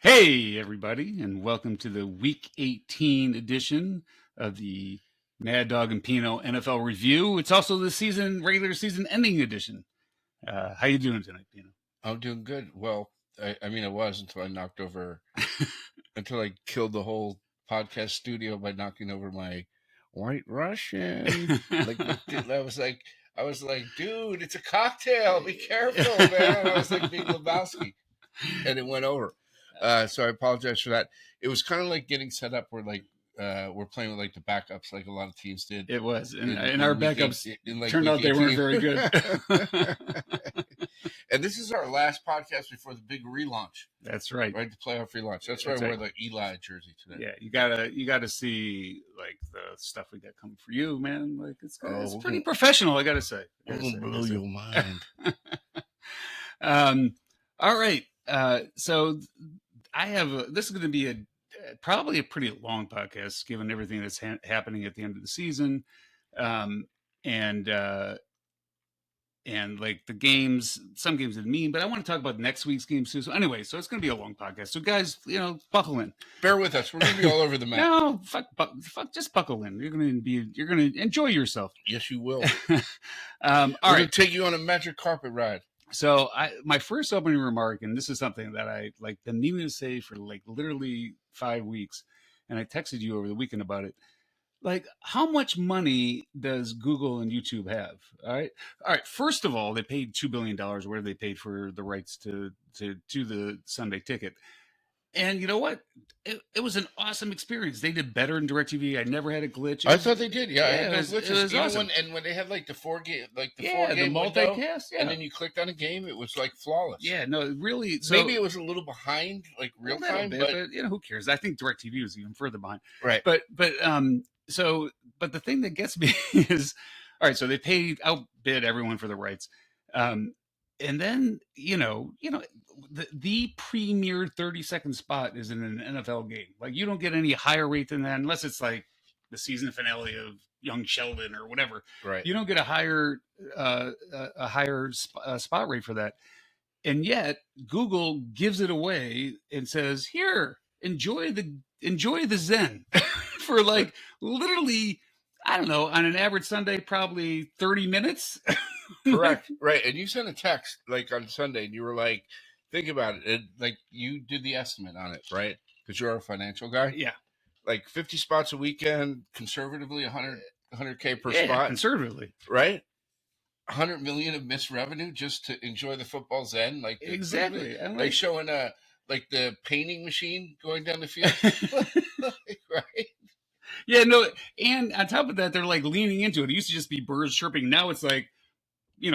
Hey, everybody, and welcome to the Week 18 edition of the Maddog and Pino NFL Review. It's also the regular season ending edition. How you doing tonight, Pino? I'm doing good. Well, I was until until I killed the whole podcast studio by knocking over my White Russian. I was like, dude, it's a cocktail. Be careful, man. I was like Big Lebowski, and it went over. So I apologize for that. It was kind of like getting set up where we're playing with like the backups, like a lot of teams did. It was, and our backups turned out week they weren't 18. very good. And this is our last podcast before the big relaunch. That's right. Right, the playoff relaunch. That's why I wear the Eli jersey today. Yeah, you gotta see like the stuff we got coming for you, man. Like it's pretty professional, I gotta say. I'm gonna blow your mind. All right. So I have this is going to be probably a pretty long podcast, given everything that's happening at the end of the season, and like the games. Some games didn't mean, but I want to talk about next week's games too. So anyway, so it's going to be a long podcast. So guys, buckle in. Bear with us. We're going to be all over the map. No, fuck, just buckle in. You're going to enjoy yourself. Yes, you will. All right, going to take you on a magic carpet ride. So my first opening remark, and this is something that I like been needing to say for like literally 5 weeks, and I texted you over the weekend about it. Like, how much money does Google and YouTube have? All right. First of all, they paid $2 billion, where they paid for the rights to the Sunday Ticket. And you know what? It was an awesome experience. They did better in DirecTV. I never had a glitch. I thought they did. Yeah, I had no glitches. It was awesome. When they had like the four game, the multicast, and then you clicked on a game, it was like flawless. Yeah, no, really. So, maybe it was a little behind, like real time, but who cares? I think DirecTV was even further behind. Right. But the thing that gets me is, all right. So they outbid everyone for the rights. And then, the premier 30-second spot is in an NFL game. Like, you don't get any higher rate than that unless it's like the season finale of Young Sheldon or whatever. Right. You don't get a higher spot rate for that. And yet Google gives it away and says, "Here, enjoy the Zen." For like literally, I don't know, on an average Sunday, probably 30 minutes. Correct. Right. And you sent a text like on Sunday and you were like, think about it. Like you did the estimate on it, right? Because you're a financial guy. Yeah. Like 50 spots a weekend, conservatively 100K per spot. Conservatively. Right? 100 million of missed revenue just to enjoy the football Zen. Like exactly. Like showing like the painting machine going down the field. Right? Yeah, no, and on top of that, they're like leaning into it. It used to just be birds chirping. Now it's like,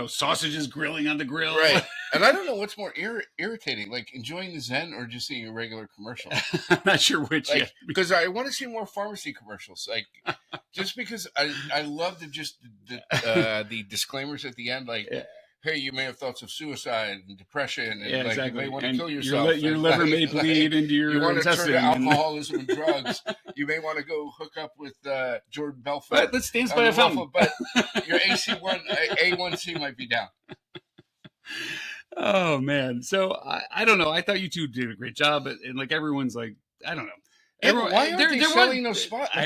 sausages grilling on the grill. Right. And I don't know what's more irritating, like enjoying the Zen or just seeing a regular commercial. I'm not sure which yet. Because I want to see more pharmacy commercials. Like, just because I love the disclaimers at the end, like, hey, you may have thoughts of suicide and depression, and exactly. You may want to kill yourself. Your liver may bleed into your you want to intestine. turn to alcoholism and drugs. You may want to go hook up with Jordan Belfort. But let's dance by a fountain. But your A1C might be down. Oh man, so I don't know. I thought you two did a great job, and like everyone's like, I don't know. Everyone, why aren't they selling those spots?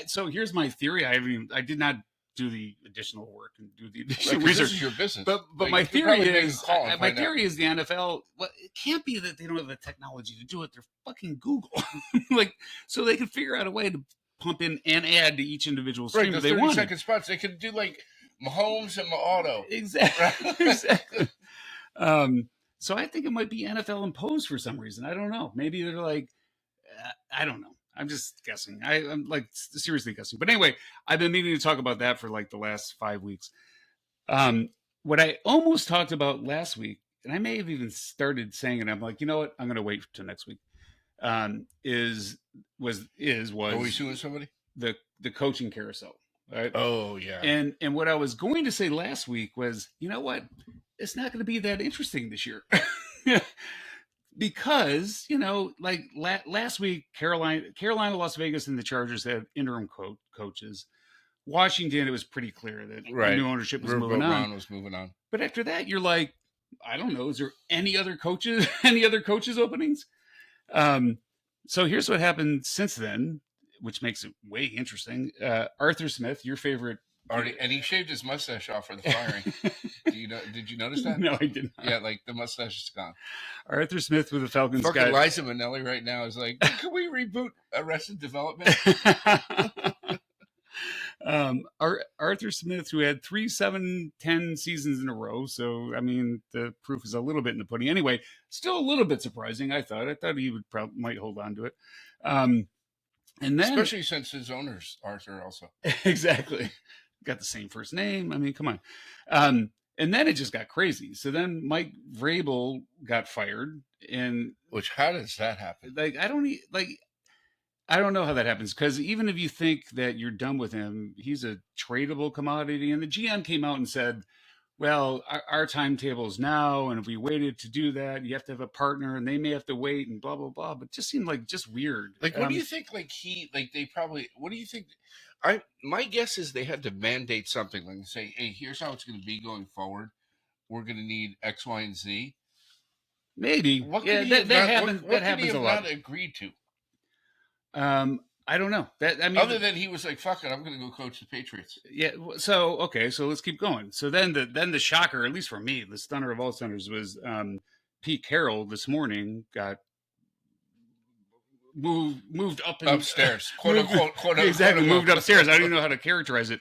So here's my theory. I did not do the additional work and do the additional research. This is your business. But my theory is the NFL. Well, it can't be that they don't have the technology to do it. They're fucking Google. Like, so they can figure out a way to pump in and add to each individual stream if they want. 30-second spots. They could do like Mahomes and Maauto. Exactly. Exactly. So I think it might be NFL imposed for some reason. I don't know. Maybe they're like, I don't know. I'm just guessing. I'm like seriously guessing. But anyway, I've been meaning to talk about that for like the last 5 weeks. What I almost talked about last week, and I may have even started saying it. I'm like, you know what? I'm going to wait till next week. Was Are we suing somebody? The coaching carousel. Right? Oh yeah. And what I was going to say last week was, you know what? It's not going to be that interesting this year. Because, like last week, Carolina, Las Vegas, and the Chargers had interim coaches. Washington, it was pretty clear that new ownership was moving on. But after that, you're like, I don't know, is there any other coaches openings? Um, so here's what happened since then, which makes it way interesting. Arthur Smith, your favorite. Already, and he shaved his mustache off for the firing. Did you notice that? No, I did not. Yeah, like the mustache is gone. Arthur Smith with the Falcons Fucking got. Liza Minnelli right now is like, can we reboot Arrested Development? Arthur Smith, who had 3 7-10 seasons in a row, so I mean the proof is a little bit in the pudding. Anyway, still a little bit surprising. I thought he would probably might hold on to it, and then Especially since his owner's Arthur also. exactly got the same first name. I mean, come on. And then it just got crazy. So then Mike Vrabel got fired, and Which, how does that happen? like I don't know how that happens, because even if you think that you're done with him, he's a tradable commodity. And the GM came out and said, well, our timetable is now, and if we waited to do that, you have to have a partner, and they may have to wait, and blah blah blah. But it just seemed like just weird. Like, what do you think? Like they probably. What do you think? My guess is they had to mandate something, like say, hey, here's how it's going to be going forward. We're going to need X, Y, and Z. Maybe, What yeah, could he have that not, happens. what That could he happens have a lot. not agreed to? I don't know. That I mean, Other than he was like, "Fuck it, I'm going to go coach the Patriots." yeah. So okay, so let's keep going. So then the shocker, at least for me, the stunner of all stunners, was Pete Carroll this morning got moved up and Upstairs, quote unquote, exactly, quote, moved upstairs. I don't even know how to characterize it,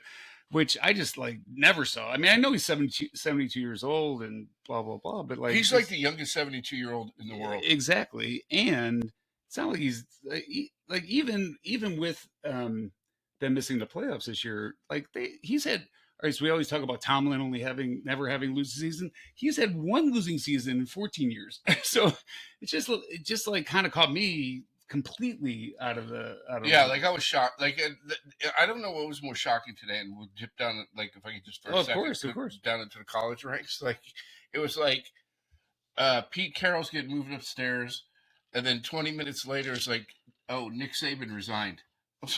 which I just like never saw. I mean, I know he's 72 years old and blah blah blah, but like he's like the youngest 72-year-old in the world. Exactly, and it's not like he's like even with them missing the playoffs this year, like he's had. All right, so we always talk about Tomlin only never having losing season. He's had one losing season in 14 years. So it just like kind of caught me completely out of Yeah, like I was shocked. Like I don't know what was more shocking today, and we'll dip down. Like if I could just for a second, of course, down into the college ranks. Like it was like Pete Carroll's getting moved upstairs, and then 20 minutes later, it's like, oh, Nick Saban resigned.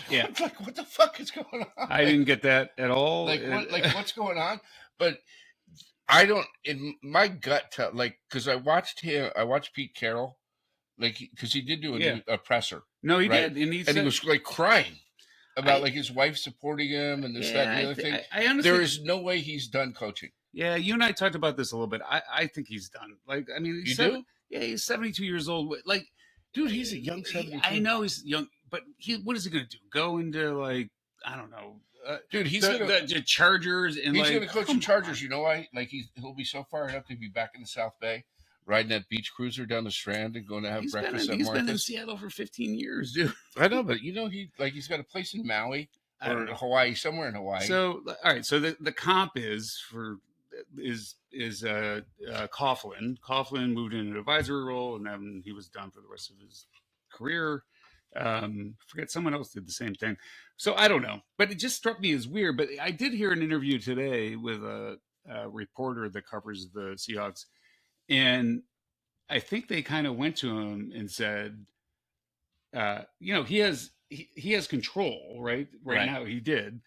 Yeah, like what the fuck is going on? I didn't get that at all. Like what? Like what's going on? But I don't. In my gut, like because I watched Pete Carroll, like because he did do a presser. No, he right? did, and he was like crying about like his wife supporting him and this, that, and the other thing. I honestly, there is no way he's done coaching. Yeah, you and I talked about this a little bit. I think he's done. Like, I mean, you do? Yeah, he's 72 years old. Like, dude, he's a young 72. I know he's young, but what is he going to do? Go into like I don't know, dude. He's the Chargers, and he's like, going to coach the Chargers. You know why? Like he'll be so fired up to be back in the South Bay, riding that beach cruiser down the Strand and going to have breakfast at Martha's. He's been in Seattle for 15 years, dude. I know, but you know he's got a place in Maui or Hawaii, somewhere in Hawaii. So all right, so the comp is Coughlin. Coughlin moved in an advisory role, and then he was done for the rest of his career. Forget someone else did the same thing. So I don't know, but it just struck me as weird. But I did hear an interview today with a reporter that covers the Seahawks, and I think they kind of went to him and said, he has control, right now he did,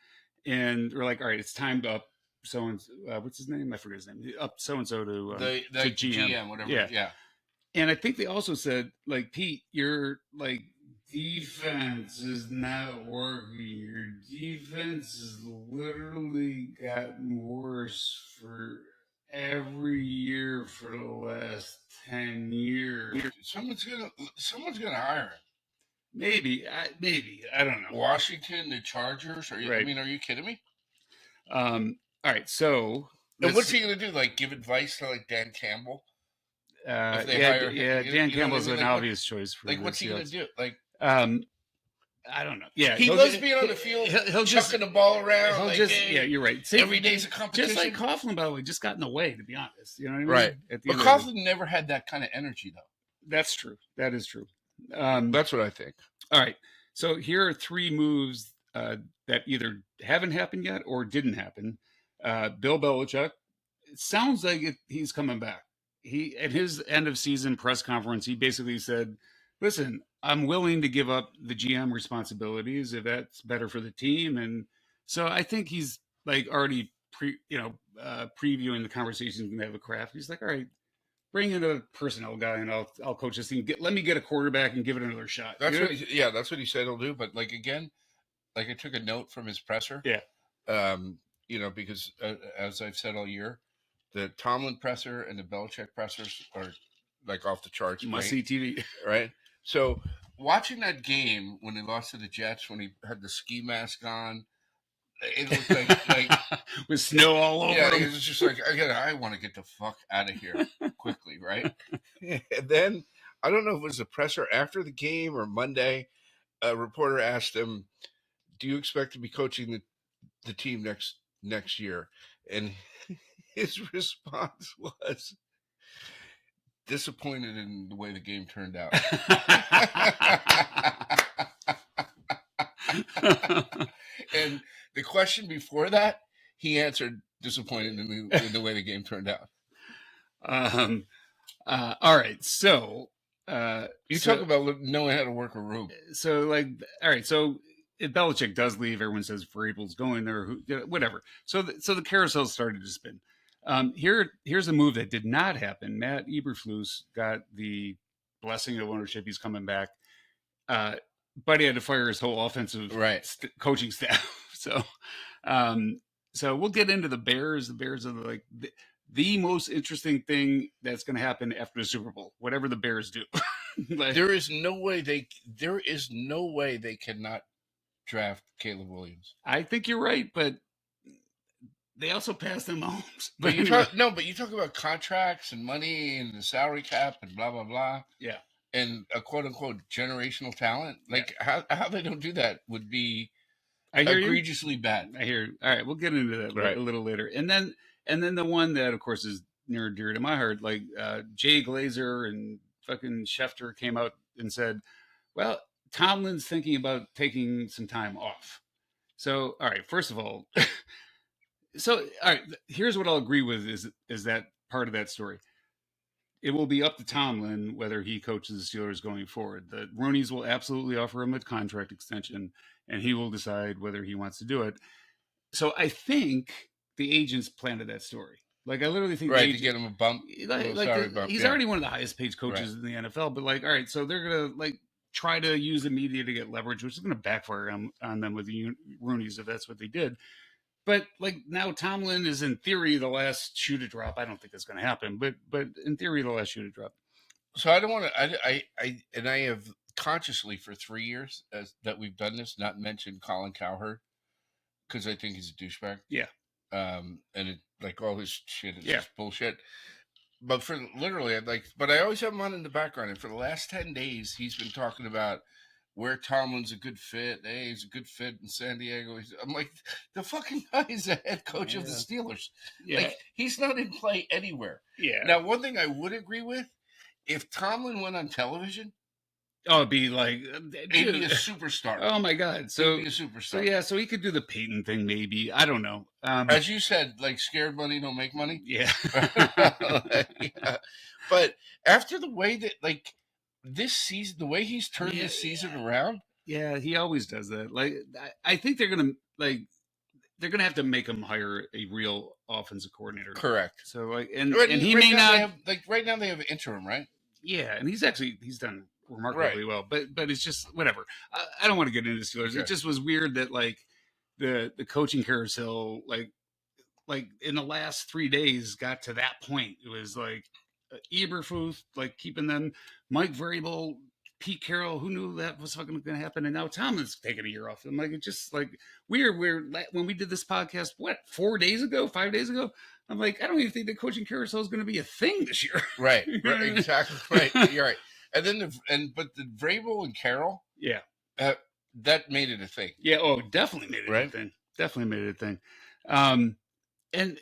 and we're like, all right, it's time to up so and what's his name? I forget his name. Up so and so to the GM, whatever. Yeah. And I think they also said, like, Pete, your like defense is not working. Your defense has literally gotten worse for every year for the last 10 years. Someone's gonna hire him. Maybe I don't know. Washington, the Chargers. I mean, are you kidding me? All right, so and what's he gonna do? Like give advice to like Dan Campbell? Dan Campbell's an obvious choice for. Like, what's he gonna do? Like, I don't know. Yeah, he loves being on the field. He'll chucking the ball around. He'll like, just you're right. Every day's a competition. Just like Coughlin, by the way, just got in the way. To be honest, you know what I mean? Right. But Coughlin never had that kind of energy, though. That's true. That is true. That's what I think. All right. So here are 3 moves that either haven't happened yet or didn't happen. Bill Belichick. It sounds like he's coming back. He at his end of season press conference, he basically said, "Listen, I'm willing to give up the GM responsibilities if that's better for the team." And so I think he's like already previewing the conversations we have with Kraft. He's like, "All right, bring in a personnel guy and I'll coach this team. Let me get a quarterback and give it another shot. That's what that's what he said he'll do. But like again, like I took a note from his presser. Yeah. Because as I've said all year, the Tomlin presser and the Belichick pressers are like off the charts. Must see TV. Right? So watching that game when they lost to the Jets, when he had the ski mask on, it looked like with snow all over. Yeah, him. it was just like I want to get the fuck out of here quickly, right? And then I don't know if it was the presser after the game or Monday. A reporter asked him, "Do you expect to be coaching the team next year?" And his response was disappointed in the way the game turned out. And the question before that, he answered disappointed in the way the game turned out. All right, so talk about knowing how to work a room. So like, all right, so if Belichick does leave, everyone says Vrabel's going there, whatever. So the carousel started to spin. Here's a move that did not happen. Matt Eberflus got the blessing of ownership. He's coming back, but he had to fire his whole offensive coaching staff. So we'll get into the Bears. The Bears are like the most interesting thing that's going to happen after the Super Bowl. Whatever the Bears do, there is no way they cannot draft Caleb Williams. I think you're right, but they also passed them Mahomes. But you talk about contracts and money and the salary cap and blah blah blah. Yeah, and a quote unquote generational talent. Like how they don't do that would be egregiously bad. I hear. All right, we'll get into that a little later. And then the one that of course is near and dear to my heart, like Jay Glazer and fucking Schefter came out and said, well, Tomlin's thinking about taking some time off. So, all right, first of all, here's what I'll agree with is that part of that story. It will be up to Tomlin whether he coaches the Steelers going forward. The Roonies will absolutely offer him a contract extension, and he will decide whether he wants to do it. So I think the agents planted that story. Like I literally think to get him a bump. He's already one of the highest paid coaches in the NFL. But like, all right, so they're gonna try to use the media to get leverage, which is gonna backfire on them with the Roonies if that's what they did. But like now, Tomlin is in theory the last shoe to drop. I don't think that's going to happen, but in theory, the last shoe to drop. So I don't want to. I have consciously for 3 years that we've done this, not mentioned Colin Cowherd because I think he's a douchebag. Yeah. And it all his shit is just bullshit. But for literally, but I always have him on in the background. And for the last 10 days, he's been talking about where Tomlin's a good fit. Hey, he's a good fit in San Diego. I'm like, the fucking guy is the head coach of the Steelers. Yeah. Like, he's not in play anywhere. Yeah. Now, one thing I would agree with, if Tomlin went on television, it'd be like... he'd be a superstar. Oh, my God. So, he'd be a superstar. So he could do the Peyton thing, maybe. I don't know. As you said, scared money don't make money. Yeah. Yeah. But after the way that, this season, the way he's turned this season around. Yeah, he always does that. Like, I think they're gonna have to make him hire a real offensive coordinator. Correct. So and he may not right now they have an interim, right? Yeah, and he's done remarkably well. But it's just whatever. I don't want to get into the Steelers. Okay. It just was weird that the coaching carousel in the last 3 days got to that point. It was like Eberflus keeping them, Mike Vrabel, Pete Carroll. Who knew that was fucking going to happen? And now Tomlin's taking a year off. I'm like, it's just we're when we did this podcast, 5 days ago? I'm like, I don't even think the coaching carousel is going to be a thing this year. Right, exactly. Right, you're right. And then but the Vrabel and Carroll, that made it a thing. Yeah, definitely made it a thing. Definitely made it a thing. And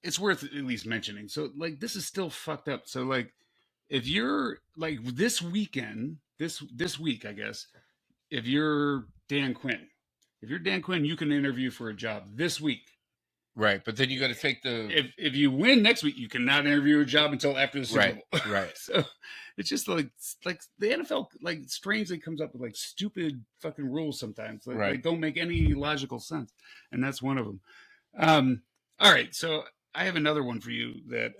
it's worth at least mentioning. So this is still fucked up. So if you're this weekend, this week, I guess, if you're Dan Quinn, you can interview for a job this week. Right, but then you got to take if you win next week, you cannot interview a job until after the Super Bowl. Right. So it's just like the NFL strangely comes up with stupid fucking rules sometimes. They don't make any logical sense, and that's one of them. All right, so I have another one for you that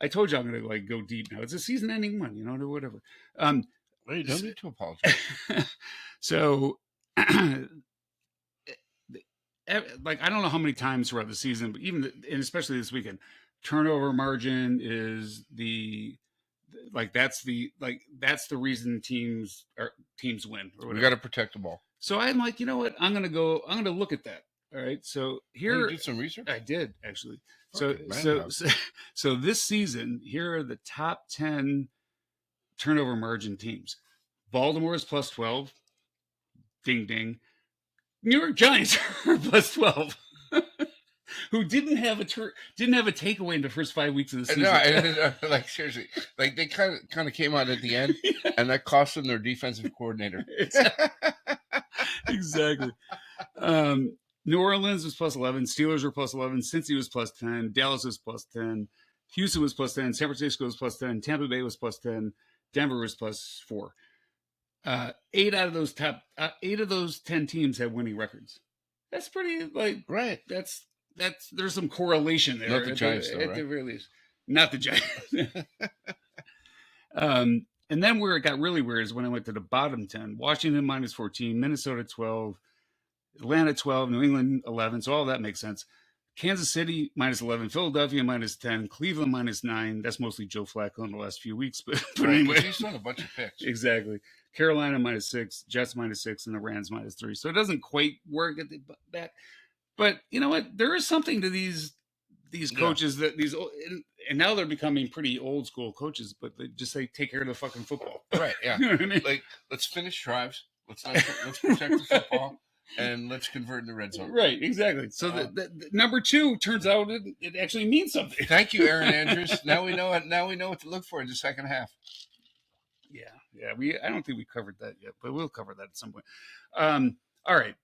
I told you I'm going to like go deep now. It's a season-ending one, you know, or whatever. Well, you don't need to apologize. So, like I don't know how many times throughout the season, but and especially this weekend, turnover margin is that's the reason teams win or We whatever. got to protect the ball. So I'm like, you know what? I'm gonna look at that. All right. So here, you did some research. I did actually. Okay, So this season, here are the top 10 turnover margin teams. Baltimore is plus 12. Ding ding. New York Giants are plus 12. Who didn't have a takeaway in the first 5 weeks of the season? No, like seriously, like they kind of came out at the end, yeah. And that cost them their defensive coordinator. Exactly. New Orleans was plus 11. Steelers were plus 11. Cincy was plus 10. Dallas was plus 10. Houston was plus 10. San Francisco was plus 10. Tampa Bay was plus 10. Denver was plus 4. 8 out of those 10 teams have winning records. That's pretty right. That's there's some correlation there. Not the Giants, though, right? At the very least. Not the Giants. And then where it got really weird is when I went to the bottom 10. Washington minus 14, Minnesota 12, Atlanta 12, New England 11. So all that makes sense. Kansas City minus 11, Philadelphia minus 10, Cleveland minus 9. That's mostly Joe Flacco in the last few weeks, but anyway, he's done a bunch of picks. Exactly. Carolina minus 6, Jets minus 6, and the Rams minus 3. So it doesn't quite work at the back. But you know what? There is something to these coaches that and now they're becoming pretty old school coaches, but they just say take care of the fucking football. Right? Yeah. You know what I mean? Like let's finish drives. Let's protect the football. And let's convert in the red zone. Right, exactly. So the number 2 turns out it actually means something. Thank you, Aaron Andrews. Now we know what to look for in the second half. Yeah. I don't think we covered that yet, but we'll cover that at some point. All right.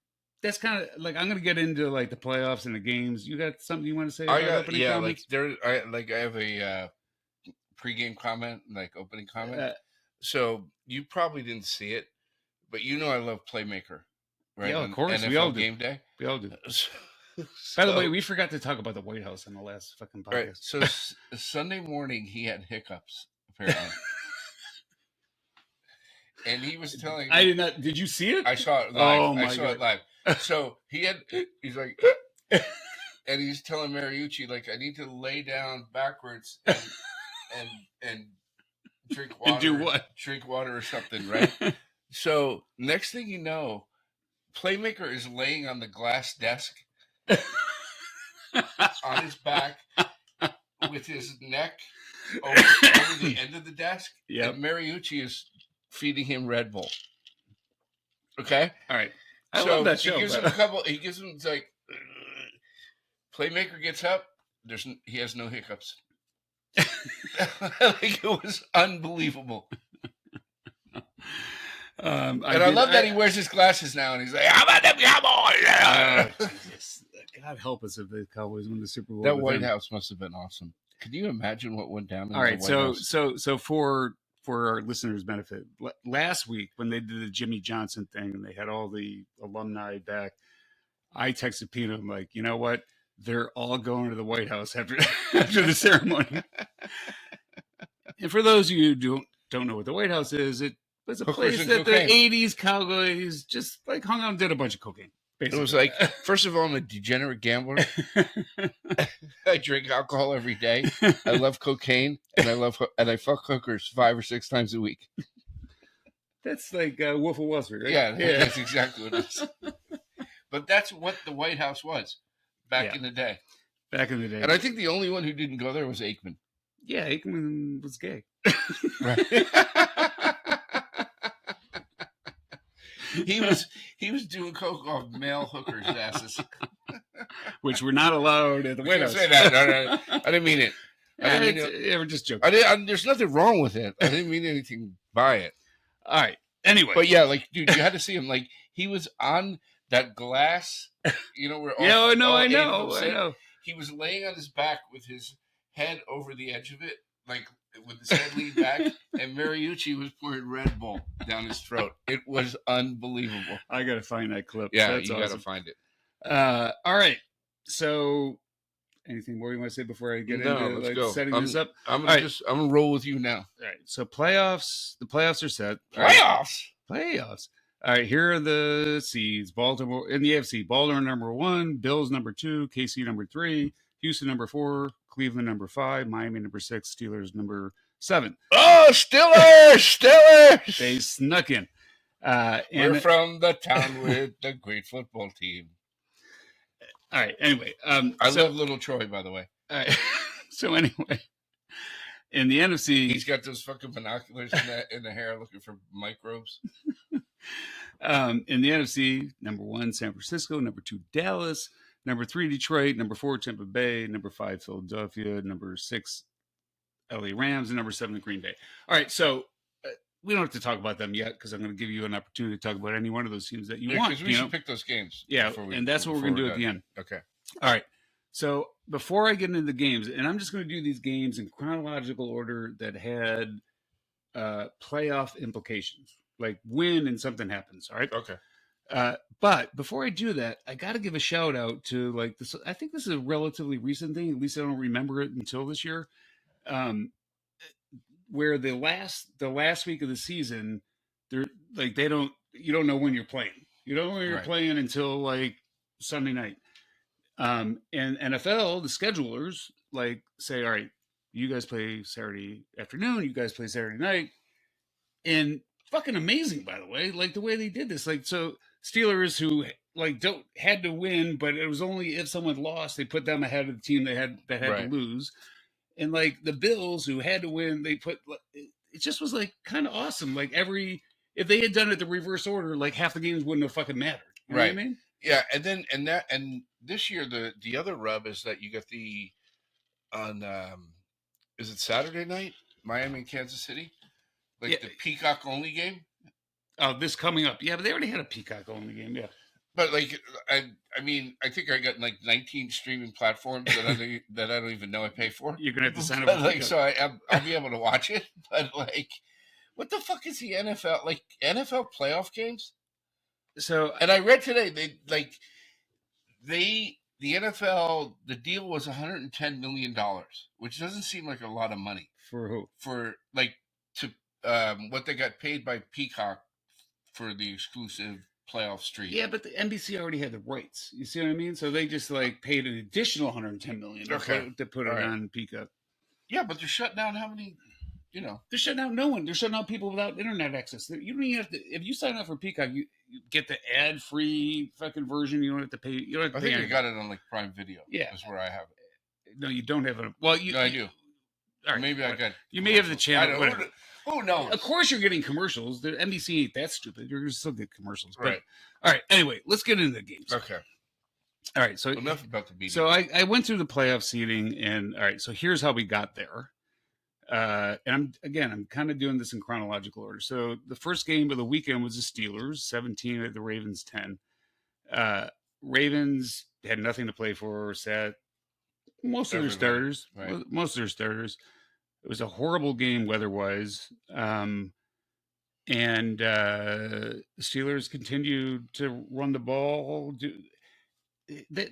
That's kind of like I'm going to get into like the playoffs and the games. You got something you want to say? Comments? I have a pregame comment, like opening comment. So you probably didn't see it, but you know I love Playmaker. Right? Yeah, of course. NFL we all do. Game day. We all do. By the way, we forgot to talk about the White House on the last fucking podcast. Right. So Sunday morning, he had hiccups, apparently. And he was telling... I did not... Did you see it? I saw it live. Oh, my I saw God. it live. So he's like... and he's telling Mariucci, like, I need to lay down backwards and drink water. And do what? Drink water or something, right? So next thing you know... Playmaker is laying on the glass desk on his back with his neck over the end of the desk. Yep. And Mariucci is feeding him Red Bull. Okay? All right. I love that show. He gives him like Playmaker gets up, he has no hiccups. Like it was unbelievable. I love that he wears his glasses now, and he's like, "How about them Cowboys?" God help us if the Cowboys win the Super Bowl. That White House must have been awesome. Can you imagine what went down? All right, so for our listeners' benefit, last week when they did the Jimmy Johnson thing and they had all the alumni back, I texted Pino. I'm like, you know what? They're all going to the White House after the ceremony. And for those of you who don't know what the White House is, it's a place that the 80s Cowboys just like hung out and did a bunch of cocaine. Basically. It was like, first of all, I'm a degenerate gambler. I drink alcohol every day. I love cocaine, and I fuck hookers 5 or 6 times a week. That's like Wolf of Wall Street, right? Yeah, that's exactly what it is. But that's what the White House was back in the day. Back in the day. And I think the only one who didn't go there was Aikman. Yeah, Aikman was gay. Right. He was doing coke off male hookers' asses, which were not allowed at the White House. Say that. No, I didn't mean it. We're just joking. There's nothing wrong with it. I didn't mean anything by it. All right. Anyway, but yeah, like dude, you had to see him. Like he was on that glass. You know where? I know. He was laying on his back with his head over the edge of it, like with his head leaned back, and Mariucci was pouring Red Bull down his throat. It was unbelievable. I gotta find that clip. Yeah, that's you awesome. gotta find it. All right. So anything more you want to say before I get No, into let's like go. setting this up? I'm All right, gonna roll with you now. all right. So playoffs, the playoffs are set. All right, Playoffs. playoffs. All right, here are the seeds. Baltimore in the AFC. Baltimore number 1, Bills number 2, KC number 3, Houston number 4, Cleveland number 5, Miami number 6, Steelers number 7. Oh, Steelers! They snuck in. We're from the town with the great football team. All right. Anyway, I love Little Troy, by the way. All right. So anyway, in the NFC, he's got those fucking binoculars in the hair, looking for microbes. In the NFC, number 1, San Francisco, number 2, Dallas, number 3, Detroit, number 4, Tampa Bay, number 5, Philadelphia, number 6, LA Rams, and number 7, the Green Bay. All right, so we don't have to talk about them yet because I'm going to give you an opportunity to talk about any one of those teams that you want. Because we should pick those games. Yeah, and that's what we're going to do at the end. Okay. All right. So before I get into the games, and I'm just going to do these games in chronological order that had playoff implications, like when and something happens. All right. Okay. But before I do that, I got to give a shout out to like this. I think this is a relatively recent thing. At least I don't remember it until this year. Where the last week of the season, they're like you don't know when you're playing. You don't know when you're playing until like Sunday night. And NFL, the schedulers like say, all right, you guys play Saturday afternoon, you guys play Saturday night, and fucking amazing, by the way, like the way they did this. Like, so Steelers who like had to win, but it was only if someone lost, they put them ahead of the team that had to lose. And like the Bills who had to win, they put it just was like kind of awesome. Like if they had done it the reverse order, like half the games wouldn't have fucking mattered. You know what I mean? Yeah, and this year the other rub is that you got on is it Saturday night, Miami and Kansas City, like the Peacock only game. Oh, this coming up, yeah, but they already had a Peacock only game, yeah. But like I mean, I think I got like 19 streaming platforms that I don't even know I pay for. You're gonna have to sign up. Like, so I'll be able to watch it. But like, what the fuck is the NFL? Like NFL playoff games? So, and I read today the NFL, the deal was $110 million, which doesn't seem like a lot of money. For who? For like to what they got paid by Peacock for the exclusive playoff stream. Yeah, but the NBC already had the rights. You see what I mean? So they just like paid an additional $110 million to put it on Peacock. Yeah, but they're shutting down how many? You know, they're shutting out no one. They're shutting out people without internet access. You don't even have to. If you sign up for Peacock, you get the ad-free fucking version. You don't have to pay. You don't have to I think I got it on like Prime Video. Yeah, that's where I have it. No, you don't have it. Well, no, I do. All right, maybe I got. You may have the channel. Who knows? Of course, you're getting commercials. The NBC ain't that stupid. You're going to still get commercials. Right. But, all right. Anyway, let's get into the games. Okay. All right. So enough about the beating. So I went through the playoff seeding, and all right. So here's how we got there. And I'm kind of doing this in chronological order. So the first game of the weekend was the Steelers 17 at the Ravens 10. Ravens had nothing to play for. Sat most of their starters. Right. Most of their starters. It was a horrible game weather-wise. And the Steelers continued to run the ball.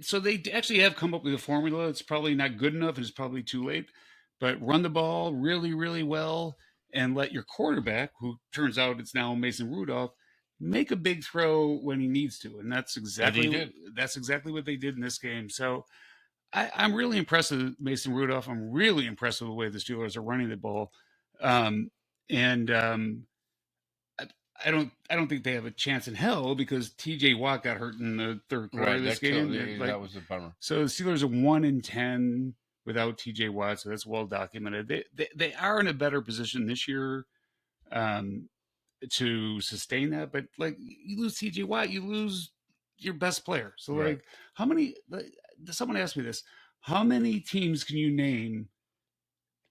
So they actually have come up with a formula. It's probably not good enough. It's probably too late. But run the ball really, really well and let your quarterback, who turns out it's now Mason Rudolph, make a big throw when he needs to. And that's exactly what they did in this game. So I'm really impressed with Mason Rudolph. I'm really impressed with the way the Steelers are running the ball. I don't think they have a chance in hell because T.J. Watt got hurt in the third quarter of this game. That was a bummer. So the Steelers are 1-10 without T.J. Watt, so that's well documented. They are in a better position this year to sustain that. But like you lose T.J. Watt, you lose your best player. So like how many? Someone asked me this: how many teams can you name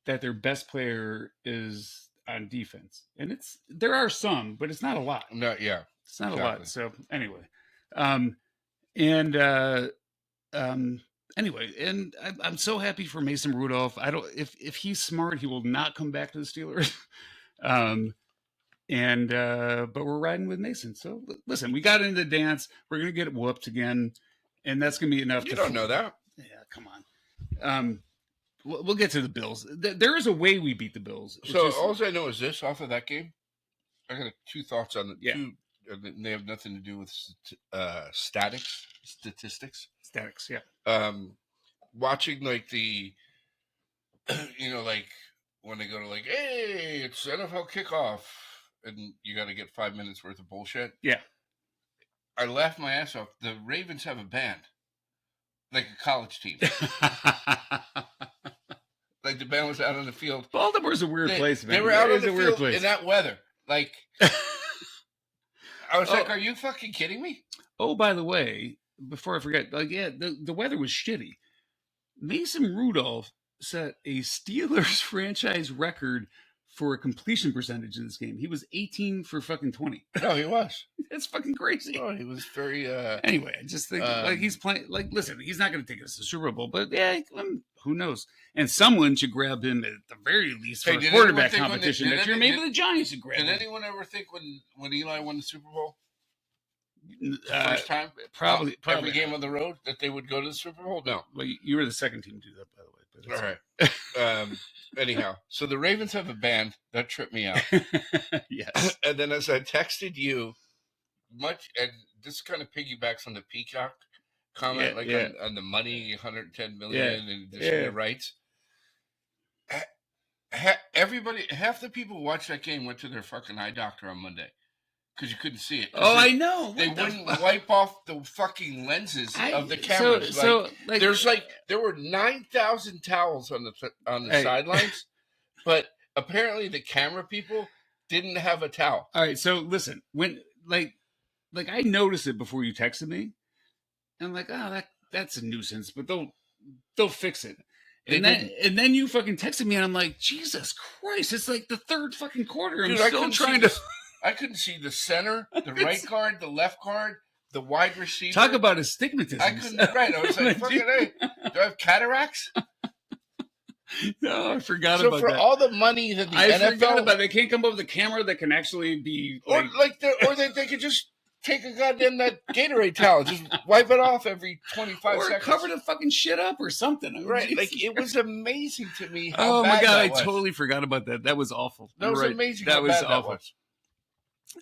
that their best player is on defense? And there are some, but it's not a lot. No, yeah, it's not a lot. So anyway, anyway, and I'm so happy for Mason Rudolph. If he's smart, he will not come back to the Steelers. But we're riding with Mason. So listen, we got into the dance. We're gonna get whooped again, and that's gonna be enough. You don't know that. Yeah, come on. We'll get to the Bills. There is a way we beat the Bills. It's So just, all I know is this off of that game. I got two thoughts on it. Yeah. Two, and they have nothing to do with statistics. statics. Yeah. Watching like the, like when they go to like, hey, it's NFL kickoff, and you got to get 5 minutes worth of bullshit. Yeah. I laughed my ass off. The Ravens have a band, like a college team. Like the band was out on the field. Baltimore's a weird place, man. They were out on the field in that weather. Like, I was like, are you fucking kidding me? Oh, by the way, before I forget, the weather was shitty. Mason Rudolph set a Steelers franchise record for a completion percentage in this game. He was 18 for fucking 20. No, he was. That's fucking crazy. Oh, he was very. Anyway, I just think he's playing. Like, listen, he's not going to take us to the Super Bowl, but yeah, who knows? And someone should grab him at the very least for a quarterback competition next year. Maybe the Giants should grab him. Did anyone ever think when Eli won the Super Bowl? First time, probably every game on the road that they would go to the Super Bowl. No, well, you were the second team to do that, by the way. All right. Anyhow, so the Ravens have a band that tripped me out. Yes. And then as I texted you, and this kind of piggybacks on the Peacock comment, on the money, 110 million, and the rights. Half the people who watched that game went to their fucking eye doctor on Monday. Because you couldn't see it. I know. They wouldn't wipe off the fucking lenses of the cameras. There were 9,000 towels on the sidelines, but apparently the camera people didn't have a towel. All right, so listen, when like I noticed it before you texted me, and I'm like, that's a nuisance, but they'll fix it. And then you fucking texted me, and I'm like, Jesus Christ, it's like the third fucking quarter. I'm still trying to. I couldn't see the center, the right guard, the left guard, the wide receiver. Talk about astigmatism. I couldn't. Right. I was like, fucking hey, do I have cataracts? No, I forgot about that. So for all the money that the NFL... forgot about it. They can't come up with a camera that can actually be... Or they could just take a goddamn that Gatorade towel, just wipe it off every 25 seconds. Or cover the fucking shit up or something. Right. Like, it was amazing to me how oh, my bad God. that was. I totally forgot about that. That was awful. That was amazing how bad that was.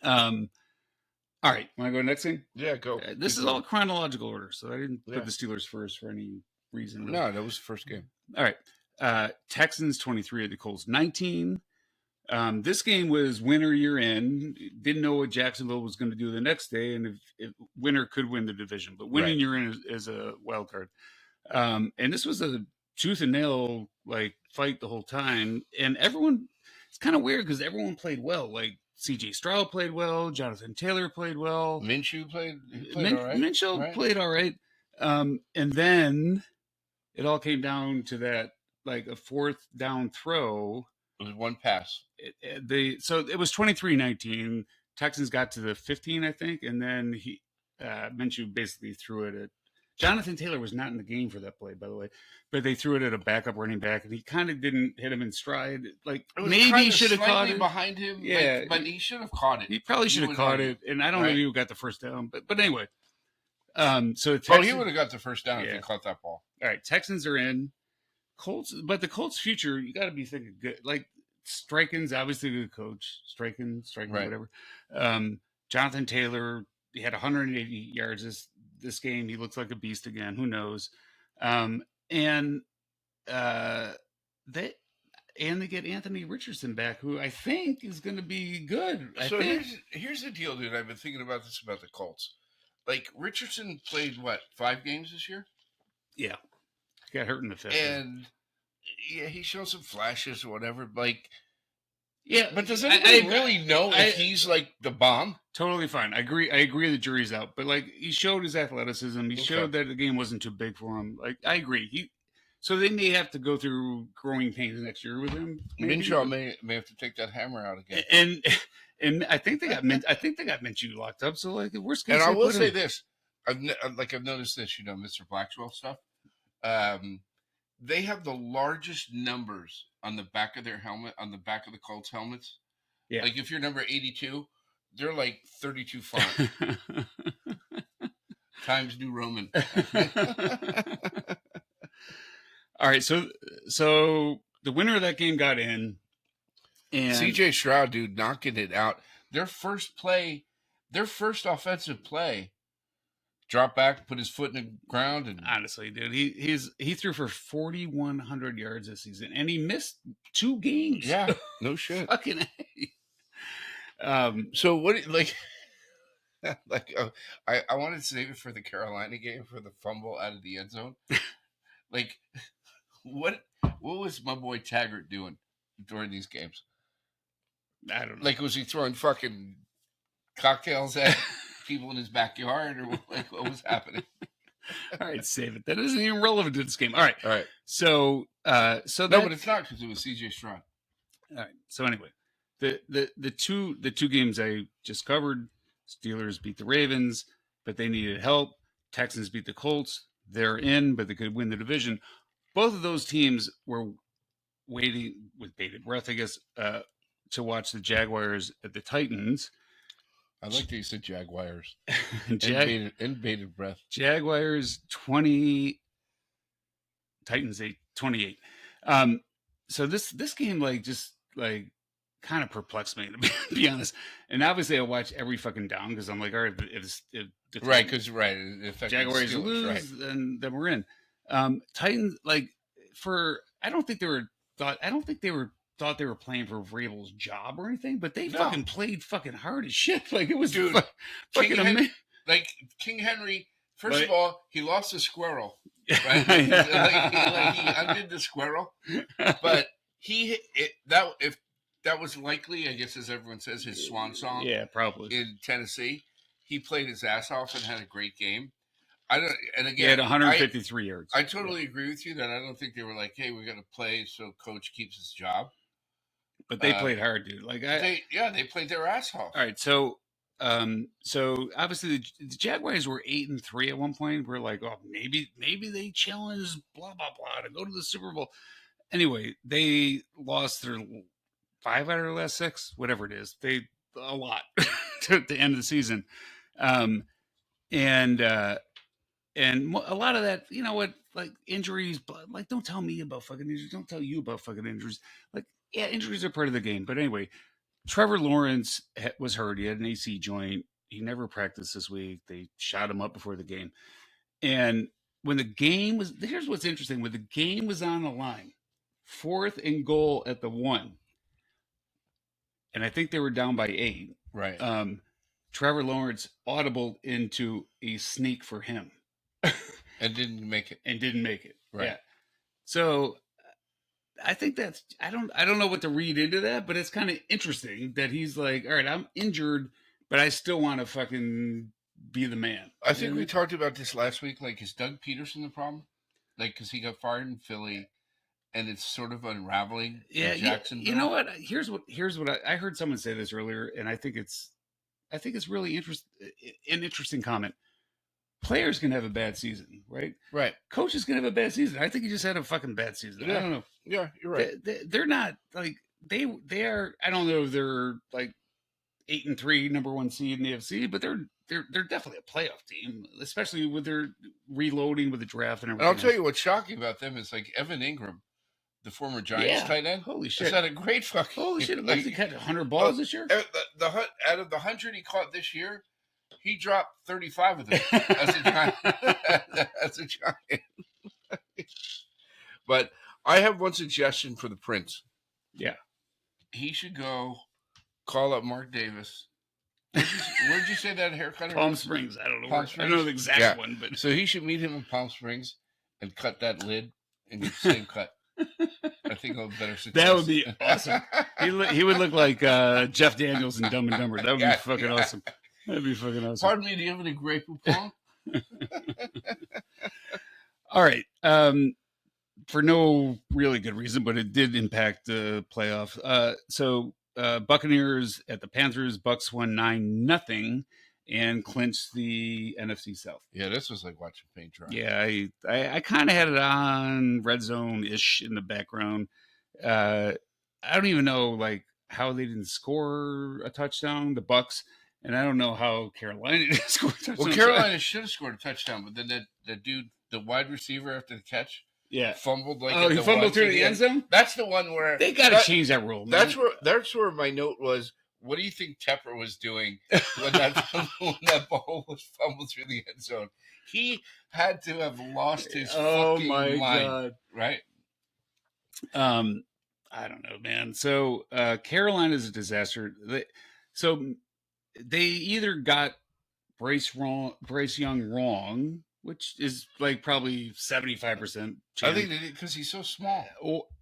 All right, want to go next thing? Yeah, go. This is all chronological order, so I didn't put the Steelers first for any reason. No, that was the first game. All right, Texans 23 at the Colts 19. This game was winner you're in. Didn't know what Jacksonville was going to do the next day, and if winner could win the division, but winning you're in is a wild card. And this was a tooth and nail fight the whole time, and everyone. It's kind of weird because everyone played well. Like C.J. Stroud played well, Jonathan Taylor played well, Minshew played all right. Minshew played all right. And then it all came down to that a fourth down throw. It was one pass. So it was 23-19. Texans got to the 15, I think, and then Minshew basically threw it at. Jonathan Taylor was not in the game for that play, by the way, but they threw it at a backup running back, and he kind of didn't hit him in stride. Maybe he should have caught it behind him. Yeah, but he should have caught it. He probably should have caught it, and I don't know if he got the first down, but anyway. So he would have got the first down if he caught that ball. All right, Texans are in. Colts, but the Colts' future, you got to be thinking good. Stryken's obviously a good coach. Stryken, whatever. Jonathan Taylor, he had 180 yards this game. He looks like a beast again. Who knows? They get Anthony Richardson back, who I think is going to be good. Here's the deal, dude. I've been thinking about this about the Colts. Richardson played 5 games this year? Yeah. He got hurt in the fifth. And he showed some flashes or whatever. Yeah, but does anybody really know if he's the bomb? Totally fine. I agree the jury's out. But he showed his athleticism. He showed that the game wasn't too big for him. I agree. So they may have to go through growing pains next year with him. Minshew may have to take that hammer out again. And I think they got Minshew locked up. So worst case. And I will say this: I've noticed this. Mr. Blackwell stuff. They have the largest numbers on the back of their helmet, on the back of the Colts helmets. Yeah. If you're number 82, they're 32 font. Times New Roman. All right, so the winner of that game got in, and C.J. Stroud, dude, knocking it out. Their first offensive play, drop back, put his foot in the ground, and honestly, dude, he threw for 4,100 yards this season, and he missed 2 games. yeah, no shit. Fucking A. So what, like, like I wanted to save it for the Carolina game for the fumble out of the end zone. Like, what was my boy Taggart doing during these games? I don't know. Like, was he throwing fucking cocktails at people in his backyard, or like what was happening? All right, save it. That isn't even relevant to this game. All right. So no, but it's not because it was C.J. Stroud. All right. So anyway, the two games I just covered, Steelers beat the Ravens, but they needed help. Texans beat the Colts. They're in, but they could win the division. Both of those teams were waiting with bated breath, I guess, to watch the Jaguars at the Titans. I like that you said Jaguars. In bated breath. Jaguars 20, Titans 28. So this game just kind of perplexed me, to be honest. And obviously I watch every fucking down because I'm like, all right, if the Jaguars lose, right, then we're in. Titans, I don't think they were thought they were playing for Vrabel's job or anything, but they fucking played fucking hard as shit. Like, it was fucking amazing. Like, King Henry, first of all, he lost a squirrel, right? he undid the squirrel, but if that was likely, I guess, as everyone says, his swan song. Yeah, probably. In Tennessee, he played his ass off and had a great game. And again, he had 153 yards. I totally agree with you that I don't think they were like, hey, we got to play so coach keeps his job. But they played hard, dude. They played their ass off. All right, so obviously the Jaguars were 8-3 at one point. We're like, oh, maybe they challenge blah blah blah to go to the Super Bowl. Anyway, they lost their 5 out of their last 6, whatever it is. They a lot to the end of the season, and a lot of that, you know what, like injuries. Like, don't tell me about fucking injuries. Don't tell you about fucking injuries. Like, yeah, injuries are part of the game. But anyway, Trevor Lawrence was hurt. He had an AC joint. He never practiced this week. They shot him up before the game. And when the game was, here's what's interesting. When the game was on the line, 4th and goal at the 1, and I think they were down by 8. Right. Trevor Lawrence audibled into a sneak for him. And didn't make it. Right. Yeah. So I think that's, I don't know what to read into that, but it's kind of interesting that he's like, all right, I'm injured, but I still want to fucking be the man. I think we talked about this last week. Like, is Doug Peterson the problem? Like, because he got fired in Philly, and it's sort of unraveling in Jacksonville. You know what? Here's what I heard someone say this earlier, and I think it's really an interesting comment. Players can have a bad season, right? Right. Coaches can have a bad season. I think he just had a fucking bad season. Yeah. I don't know. Yeah, you're right. They're not like they are. I don't know if they're like 8-3, number 1 seed in the AFC, but they're definitely a playoff team, especially with their reloading with the draft and everything. And I'll tell you what's shocking about them is like Evan Ingram, the former Giants tight end. Holy shit! He's had a great fucking. Holy shit! Like, he caught 100 balls this year. Out of the 100 he caught this year, he dropped 35 of them as a Giant. As a Giant. But I have one suggestion for the Prince. Yeah. He should go call up Mark Davis. Where'd you say that haircut? Palm Springs. I don't know. I don't know the exact one, but so he should meet him in Palm Springs and cut that lid and get the same cut. I think I'll better suggest. That would be awesome. He would look like Jeff Daniels in Dumb and Dumber. That would be fucking awesome. That'd be fucking awesome. Pardon me, do you have any grape poupon? All right. For no really good reason, but it did impact the playoff. So Buccaneers at the Panthers. Bucks won 9-0 and clinched the NFC South. Yeah, this was like watching paint dry. Yeah, I kind of had it on red zone-ish in the background. I don't even know like how they didn't score a touchdown, the Bucks, and I don't know how Carolina didn't score a touchdown. Well, Carolina should have scored a touchdown, but then that dude, the wide receiver after the catch, Yeah. fumbled like Oh, at he the fumbled one through the end zone? That's the one where They got to change that rule, man. That's where my note was. What do you think Tepper was doing when that ball was fumbled through the end zone? He had to have lost his fucking mind. God. Right? I don't know, man. So Carolina is a disaster. They either got Bryce Young wrong, which is like probably 75% chance. I think they did because he's so small.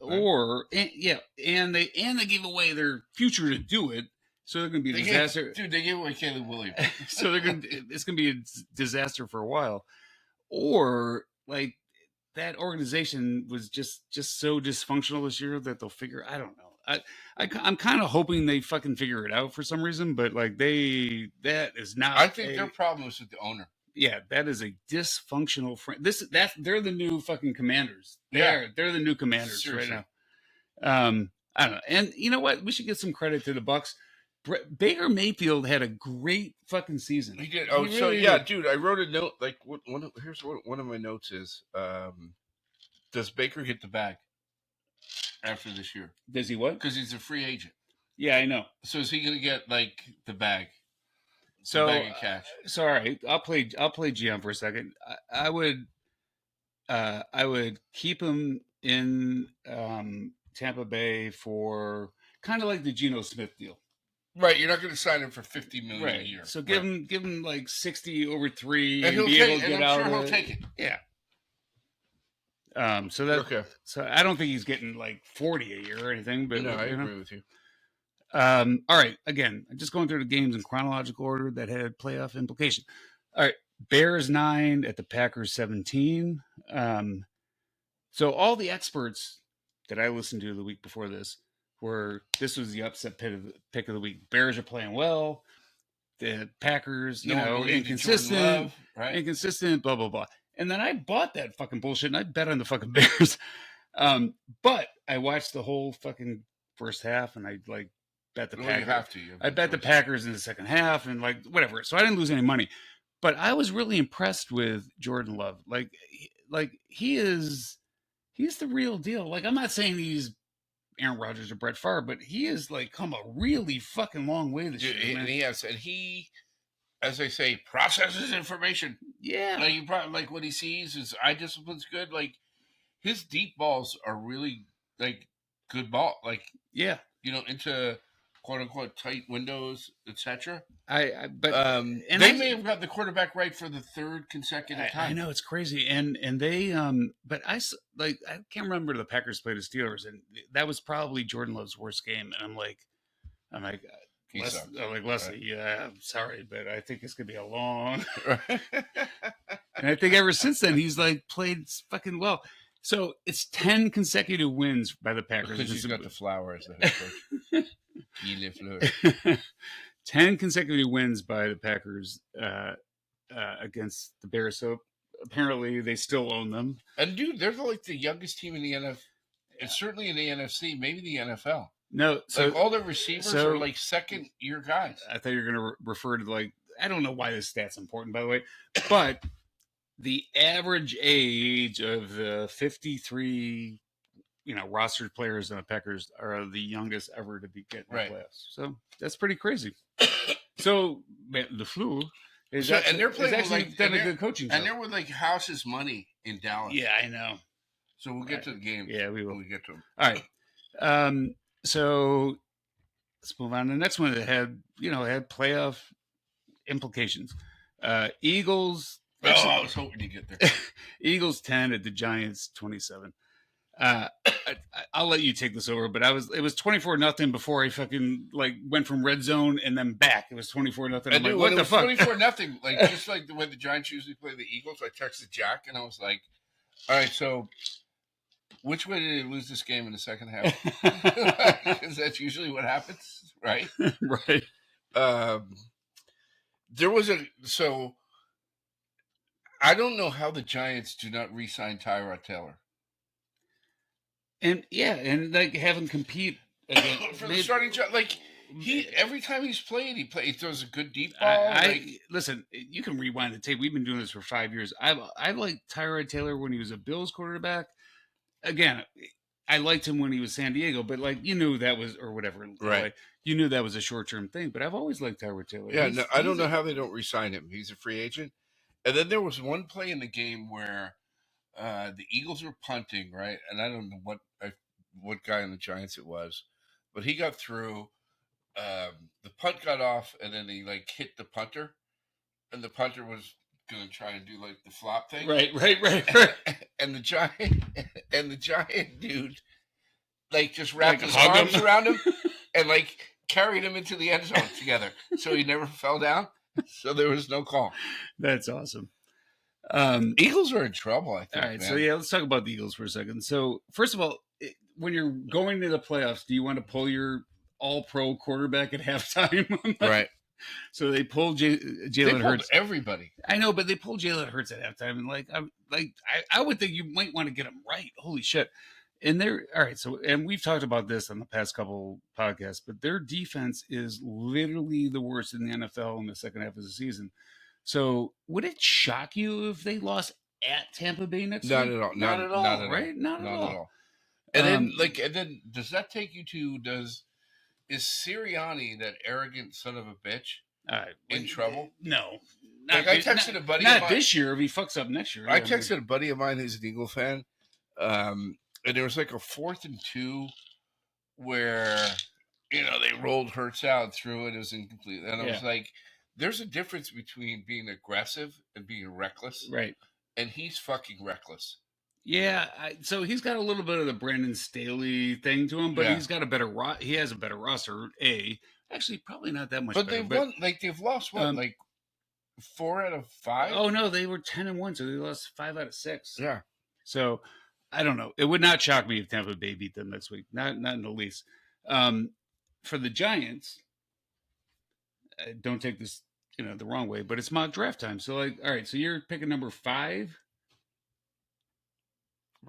And they gave away their future to do it, so they're going to be a disaster. They gave away Caleb Williams, so it's going to be a disaster for a while. Or like that organization was just so dysfunctional this year that they'll figure. I don't know. I'm kind of hoping they fucking figure it out for some reason, but like that is not. I think their problem is with the owner. Yeah, that is a dysfunctional friend. They're the new fucking Commanders. They're the new Commanders. Seriously. Right now. I don't know. And you know what? We should give some credit to the Bucs. Baker Mayfield had a great fucking season. He did. Oh, so yeah, dude. I wrote a note. Like, here's what one of my notes is. Does Baker get the bag after this year? Does he what? Because he's a free agent. Yeah, I know. So is he going to get like the bag? So, the bag of cash. So all right, I'll play GM for a second. I would keep him in Tampa Bay for kind of like the Geno Smith deal. Right, you're not going to sign him for $50 million a year. So give him like 60 over 3, and he'll be able to get out. Sure he'll take it. Yeah. So I don't think he's getting like 40 a year or anything. But no, I agree with you. All right. Again, I'm just going through the games in chronological order that had playoff implication. All right, Bears 9 at the Packers 17. So all the experts that I listened to the week before this was the upset pick of the week. Bears are playing well. The Packers, inconsistent, right? Inconsistent, blah, blah, blah. And then I bought that fucking bullshit and I bet on the fucking Bears. But I watched the whole fucking first half and I like bet the Packers. You have to. I bet the Packers in the second half and like whatever. So I didn't lose any money. But I was really impressed with Jordan Love. Like he's the real deal. Like I'm not saying he's Aaron Rodgers or Brett Favre, but he has like come a really fucking long way this year. And he, as I say, processes information. Yeah, like you probably like what he sees. His eye discipline's good. Like his deep balls are really like good ball. Like into quote unquote tight windows, etc. But they may have got the quarterback right for the third consecutive time. I know it's crazy, and they but I can't remember the Packers played the Steelers, and that was probably Jordan Love's worst game, and I'm like Leslie, yeah, I'm sorry, but I think it's gonna be a long. And I think ever since then he's like played fucking well. So it's 10 consecutive wins by the Packers. Because he's got the flower as the head coach. 10 consecutive wins by the Packers against the Bears. So apparently they still own them. And dude, they're like the youngest team in the NFL. It's certainly in the NFC, maybe the NFL. No, so like all their receivers are like second-year guys. I thought you were going to refer to like I don't know why this stat's important, by the way, but the average age of the 53, rostered players in the Packers are the youngest ever to be getting the playoffs. So that's pretty crazy. So LaFleur is and they're playing actually done a good coaching job. And they're with like House's money in Dallas. Yeah, I know. So we'll get to the game. Yeah, we will. When we get to them. All right. So let's move on to the next one that had playoff implications. Eagles. I was hoping to get there. Eagles 10 at the Giants 27. I'll let you take this over, but it was 24-0 before I fucking like went from red zone and then back. It was 24-0. I'm like, what the fuck? 24-0, like just like the way the Giants usually play the Eagles. I texted Jack and I was like, all right, so which way did they lose this game in the second half? Because that's usually what happens, right? Right. There was I don't know how the Giants do not re-sign Tyrod Taylor. And like have him compete again. For the starting job. Like every time he's played, he throws a good deep ball. Listen, you can rewind the tape. We've been doing this for 5 years. I liked Tyrod Taylor when he was a Bills quarterback. again, I liked him when he was San Diego, but like you knew that was or whatever Right. LA, you knew that was a short term thing. But I've always liked Tyrod Taylor. Yeah, no, I don't He's know a, how they don't re-sign him. He's a free agent. And then there was one play in the game where the Eagles were punting, right? And I don't know what guy on the Giants it was, but he got through. The punt got off, and then he like hit the punter, and the punter was gonna try and do like the flop thing, right. and the giant and the giant dude like just Like wrapped his hug arms him. around him and like carried him into the end zone together, so he never fell down. So there was no call. That's awesome. Eagles are in trouble, I All think, right, so man. yeah, let's talk about the Eagles for a second. So first of all, when you're going to the playoffs, do you want to pull your All-Pro quarterback at halftime? Right. So they pulled They Jalen pulled Hurts. everybody. I know, but they pulled Jalen Hurts at halftime, and I would think you might want to get him right. Holy shit! And they're all right. So, and we've talked about this on the past couple podcasts, but their defense is literally the worst in the NFL in the second half of the season. So, would it shock you if they lost at Tampa Bay next Not week? at all. Not at all, Not at all. right? Not at Not at all. all. And then Um, does that take you to is Sirianni, that arrogant son of a bitch, in trouble? No, Like I texted a buddy of not mine. this year. If he fucks up next year, I texted a buddy of mine who's an Eagle fan, and there was like a 4th and 2 where they rolled Hurts out, threw it, it was incomplete, and I was like, "There's a difference between being aggressive and being reckless, right? And he's fucking reckless." Yeah, so he's got a little bit of the Brandon Staley thing to him, but Yeah. he's got a better he has a better roster. Actually, probably not that much. But better, they've won. Like they've lost what, like 4 out of 5? Oh no, they were 10-1, so they lost 5 out of 6. Yeah. So I don't know. It would not shock me if Tampa Bay beat them next week. Not in the least. For the Giants, don't take this the wrong way, but it's mock draft time. So like, all right, so you're picking number 5.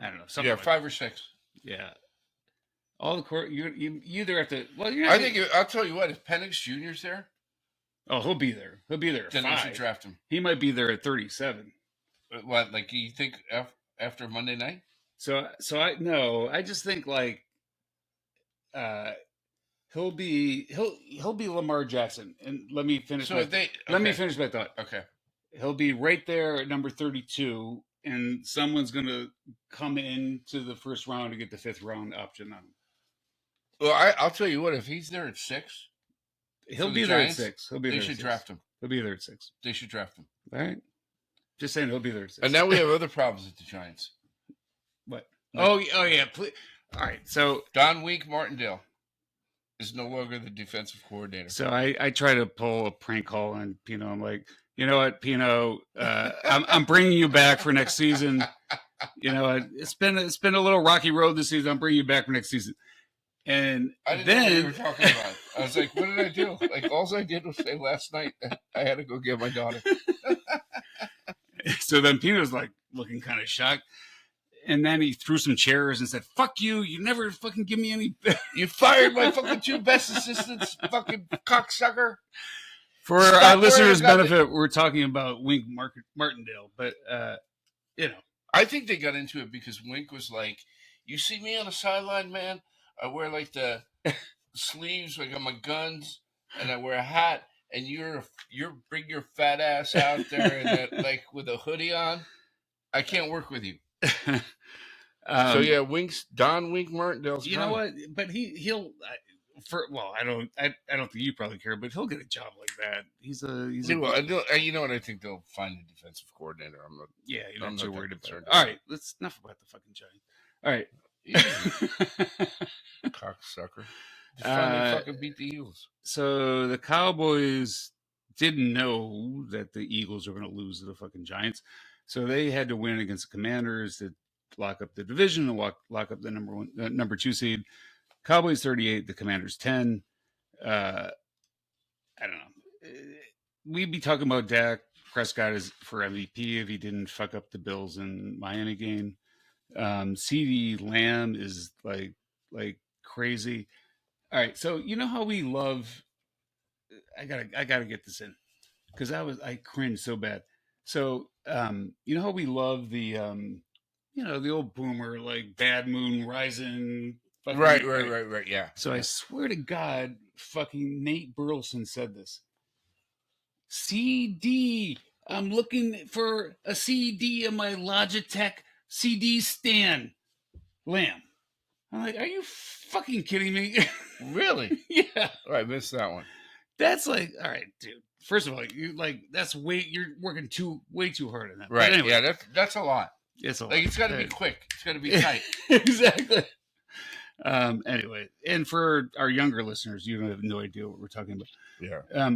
I don't know. Yeah, 5 or 6. Yeah. All the court. You either have to. Well, I think I'll tell you what. If Penix Jr.'s there, he'll be there. He'll be there. At then 5. we should draft him. He might be there at 37. What? Like you think after Monday night? So I just think like, he'll be Lamar Jackson. And let me finish. Let me finish my thought. Okay. He'll be right there at number 32, and someone's gonna come into the first round to get the 5th round option on him. Well, I'll tell you what. If he's there at 6, he'll be there at 6. He'll be there. They should draft him. He'll be there at 6. They should draft him. All right. Just saying, he'll be there at 6. And now we have other problems at the Giants. What? Oh yeah. Please. All right. So Don Wink Martindale is no longer the defensive coordinator. So I try to pull a prank call on Pino. I'm like, you know what, Pino, I'm bringing you back for next season. It's been a little rocky road this season. I'm bringing you back for next season. And I didn't know what you were talking about. I was like, what did I do? Like, all I did was say last night I had to go get my daughter. So then Pino's like looking kind of shocked. And then he threw some chairs and said, fuck you. You never fucking give me any. You fired my fucking 2 best assistants, fucking cocksucker. For our listeners' benefit, we're talking about Wink Martindale. But, I think they got into it because Wink was like, you see me on the sideline, man? I wear like the sleeves, like on my guns, and I wear a hat, and you're bring your fat ass out there and that, like with a hoodie on. I can't work with you. So yeah, Don Wink Martindale's. You know what? But he'll. I don't think you probably care, but he'll get a job like that. He's you know what? I think they'll find a defensive coordinator. I'm not. Yeah, you're not too worried about it. All right, let's enough about the fucking Giants. All right, cocksucker. They finally fucking beat the Eagles. So the Cowboys didn't know that the Eagles were going to lose to the fucking Giants, so they had to win against the Commanders to lock up the division and lock up the number 2 seed. Cowboys 38, the Commanders 10. I don't know. We'd be talking about Dak Prescott as for MVP if he didn't fuck up the Bills in Miami game. CeeDee Lamb is like crazy. All right, so you know how we love. I gotta get this in because I cringed so bad. So you know how we love the the old boomer, like Bad Moon Rising, Right, fucking right, right. right, right. Yeah, So I yeah. swear to God, fucking Nate Burleson said this. CD. I'm looking for a CD in my Logitech CD stand. Lamb. I'm like, are you fucking kidding me? Really? Yeah. Oh, I missed that one. That's like, all right, dude. First of all, you like that's you're working way too hard on that. But Right. anyway, Yeah, that's a lot. it's a lot. Like it's got to be quick. It's got to be tight. Exactly. Anyway, and for our younger listeners, you have no idea what we're talking about. Yeah.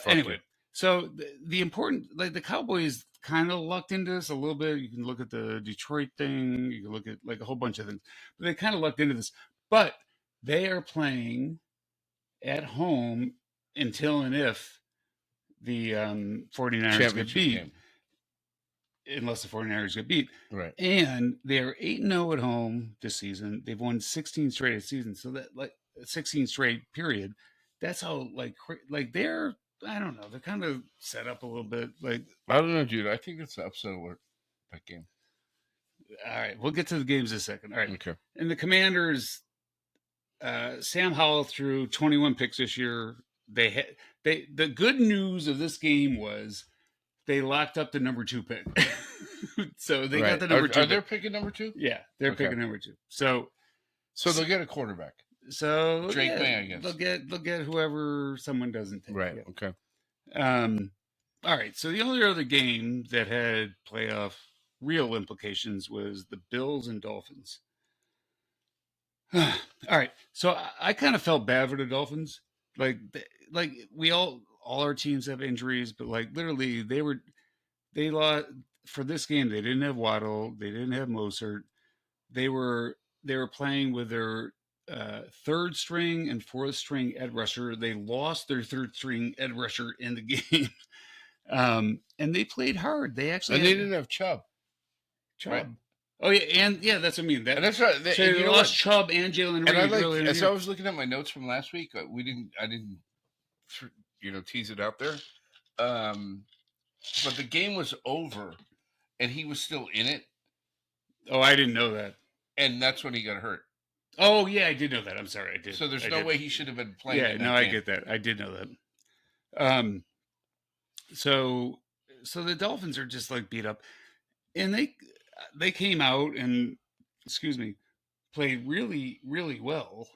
Anyway, so the important, like the Cowboys kind of lucked into this a little bit. You can look at the Detroit thing. You can look at like a whole bunch of things, but they kind of lucked into this. But they are playing at home until and if the 49ers get beat, game. unless the 49ers get beat. Right. And they're 8-0 at home this season. They've won 16 straight seasons. So that like 16 straight period. That's how like they're, I don't know, they're kind of set up a little bit. Like I don't know, dude. I think it's an upset alert, that game. All right, we'll get to the games in a second. All right. Okay. And the Commanders, Sam Howell threw 21 picks this year. The good news of this game was they locked up the number 2 pick. So they got the number 2. Are they picking number 2? Yeah, they're picking number 2. So they'll get a quarterback. So Drake May, I guess. They'll get whoever someone doesn't take. Right. Yeah. Okay. All right. So the only other game that had playoff real implications was the Bills and Dolphins. All right. So I kind of felt bad for the Dolphins. Like we all our teams have injuries, but like literally they lost for this game. They didn't have Waddle. They didn't have Mostert. They were playing with their third string and fourth string edge rusher. They lost their third string edge rusher in the game. And they played hard. They actually they didn't have Chubb. Right? Oh yeah, that's what I mean. That's right. So they lost Chubb and Jalen Reed. And so I was looking at my notes from last week. I didn't, tease it out there. But the game was over, and he was still in it. Oh, I didn't know that. And that's when he got hurt. Oh yeah, I did know that. I'm sorry, I did. So there's no way he should have been playing. Yeah, no, I get that. I did know that. So the Dolphins are just like beat up, and they came out and played really, really well.